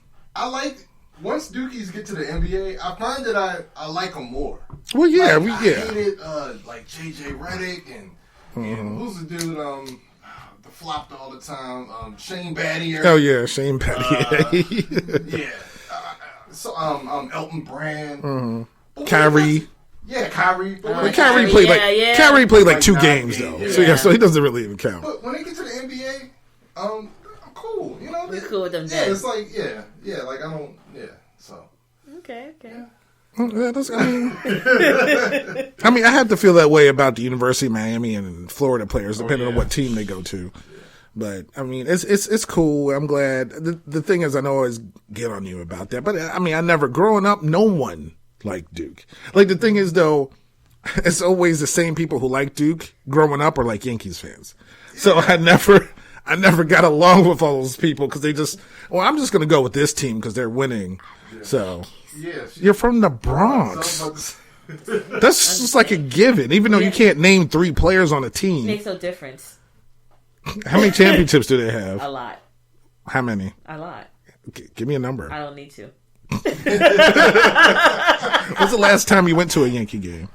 Once Dookies get to the NBA, I find that I like them more. Well, yeah, I hated J.J. Redick and who's the dude the flopped all the time, Shane Battier. Oh yeah, Shane Battier. Yeah. So Elton Brand. Kyrie. Yeah, Kyrie. But Kyrie played Kyrie played like 2 games though. Yeah. So he doesn't really even count. But when they get to the NBA, I'm cool. We're cool with them. Yeah, it's like like I don't so. Okay. Yeah, I mean, I have to feel that way about the University of Miami and Florida players, depending on what team they go to. But I mean, it's cool. I'm glad. The thing is, I know I always get on you about that, but I mean, growing up, no one liked Duke. Like the thing is, though, it's always the same people who like Duke growing up are like Yankees fans. So I never got along with all those people because they just, well, I'm just going to go with this team because they're winning. Yeah. So you're from the Bronx. That's just like a given, even though you can't name 3 players on a team. Makes no difference. How many championships do they have? A lot. How many? A lot. Give me a number. I don't need to. When's the last time you went to a Yankee game?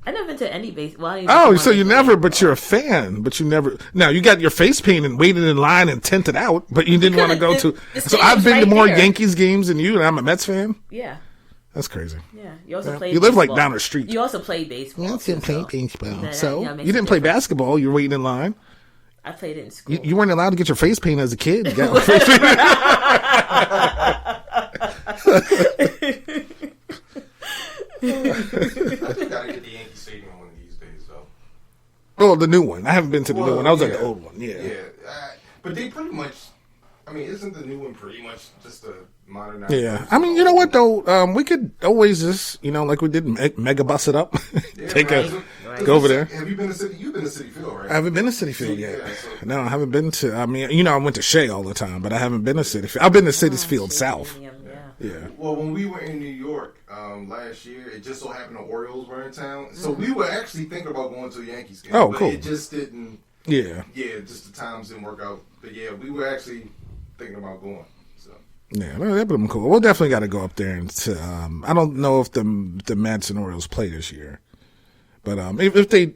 I've never been to any base. Well, oh, so you never, but you're a fan, but you never. Now, you got your face painted and waited in line and tinted out, but you didn't want to go to. So I've been to more Yankees games than you, and I'm a Mets fan? Yeah. That's crazy. Yeah. You also played You live baseball. like down the street. You also played baseball. Yeah, I didn't play baseball. So, you didn't play basketball. You were waiting in line. I played it in school. You weren't allowed to get your face painted as a kid. You got I think I gotta get the Yankee Stadium one of these days, though. Oh, the new one. I haven't been to the new one. I was at the old one. Yeah. But they pretty much. I mean, isn't the new one pretty much just a modernized? Yeah. I mean, you know what though? We could always just, like we did, mega bus it up. Go over there. Have you been to City? You've been to City Field, right? I haven't been to City Field yet. Yeah, so. No, I haven't been to. I mean, I went to Shea all the time, but I haven't been to City Field. I've been to City Field South. Yeah. Well, when we were in New York last year, it just so happened the Orioles were in town, so we were actually thinking about going to a Yankees game. Oh, but cool. It just didn't. Yeah. Yeah, just the times didn't work out. But yeah, we were actually thinking about going. So. Yeah, that'd been cool. We'll definitely got to go up there and I don't know if the Mets and Orioles play this year, but if they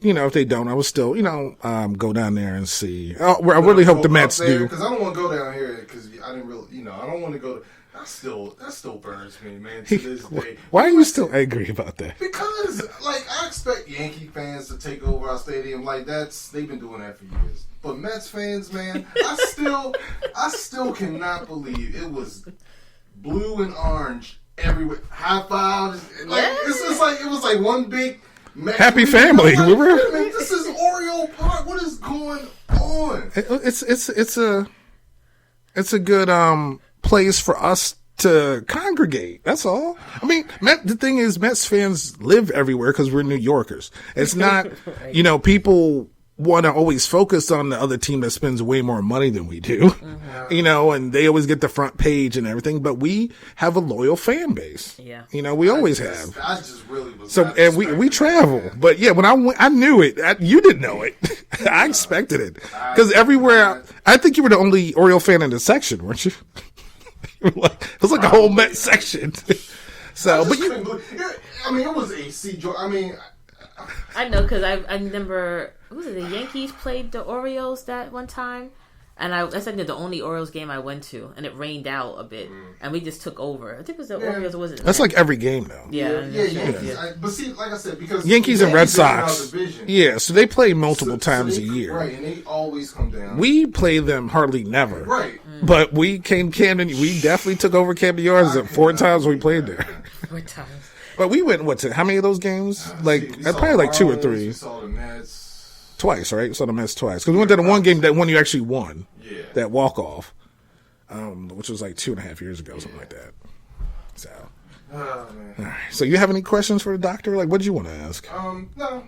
don't, I would still go down there and see. I really hope the Mets do, because I don't want to go down here because I didn't really I don't want to go. That still burns me, man, to this day. Why are you still angry about that? Because I expect Yankee fans to take over our stadium they've been doing that for years. But Mets fans, man, I still cannot believe it was blue and orange everywhere. High fives. It's just it was like one big Mets happy family. Wait a minute, this is Oriole Park. What is going on? It's a good place for us to congregate. That's all. I mean, the thing is, Mets fans live everywhere because we're New Yorkers. It's not, right. People want to always focus on the other team that spends way more money than we do, and they always get the front page and everything, but we have a loyal fan base. Yeah. We always have. I just really was. So, and we travel, but yeah, when I went, I knew it. You didn't know it. I expected it. Because everywhere, I think you were the only Oriole fan in the section, weren't you? It was like a whole Met section. So, but it was a C. I know because I remember the Yankees played the Orioles that one time, and that's the only Orioles game I went to, and it rained out a bit, and we just took over. I think it was the Orioles. It wasn't. That's like every game though. Yeah. Yankees. But see, like I said, because Yankees and Red Sox. Yeah, so they play multiple times a year. Right, and they always come down. We play them hardly never. Right. But we came Camden. We definitely took over Camden Yards 4 times we played there. 4 times. But we went how many of those games? Probably 2 or 3. We saw the Mets twice, right? We saw the Mets twice because we went to the one game that one you actually won. Yeah. That walk off, which was 2.5 years ago, something like that. So. Oh man. All right. So you have any questions for the doctor? What did you want to ask? No.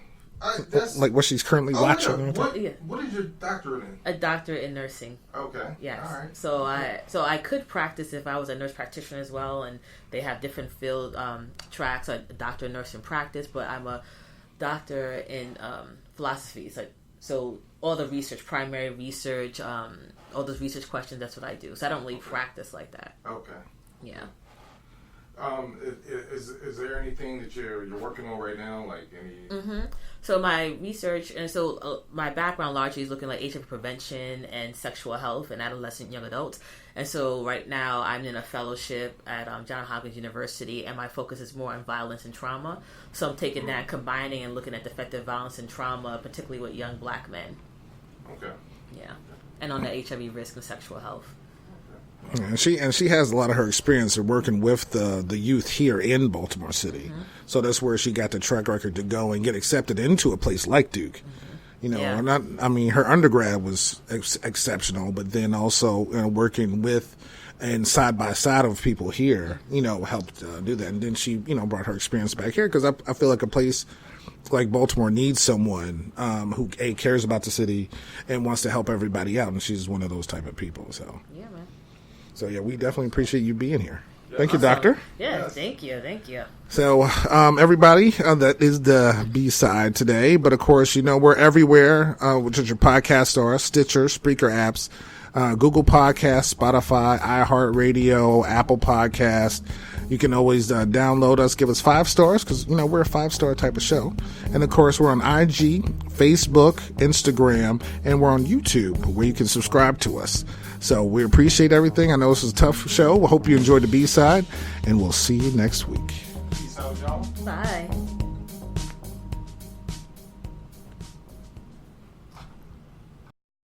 What she's currently watching. Yeah. What is your doctorate in? A doctorate in nursing. Okay. Yes. All right. So I could practice if I was a nurse practitioner as well, and they have different field tracks. A doctor in nursing practice, but I'm a doctor in philosophy. So all the research, primary research, all those research questions. That's what I do. So I don't really practice like that. Okay. Yeah. Is there anything that you're working on right now, like any? Mm-hmm. So my research and my background largely is looking like HIV prevention and sexual health in adolescent young adults. And so right now I'm in a fellowship at Johns Hopkins University, and my focus is more on violence and trauma. So I'm taking that, combining and looking at defective violence and trauma, particularly with young Black men. Okay. Yeah, and on the HIV risk and sexual health. And she has a lot of her experience in working with the youth here in Baltimore City. Mm-hmm. So that's where she got the track record to go and get accepted into a place like Duke. Mm-hmm. Her undergrad was exceptional, but then also working with and side by side of people here, helped do that. And then she, brought her experience back here because I feel like a place like Baltimore needs someone who cares about the city and wants to help everybody out, and she's one of those type of people. So Yeah, man. So yeah, we definitely appreciate you being here. Thank you, Doctor. Yeah, Yes. thank you. So, everybody, that is the B-side today. But, of course, we're everywhere, which is your podcast store, Stitcher, Spreaker apps, Google Podcasts, Spotify, iHeartRadio, Apple Podcast. You can always download us, give us 5 stars, because, we're a 5-star type of show. And, of course, we're on IG, Facebook, Instagram, and we're on YouTube, where you can subscribe to us. So we appreciate everything. I know this is a tough show. We hope you enjoyed the B-side, and we'll see you next week. Peace out, y'all. Bye.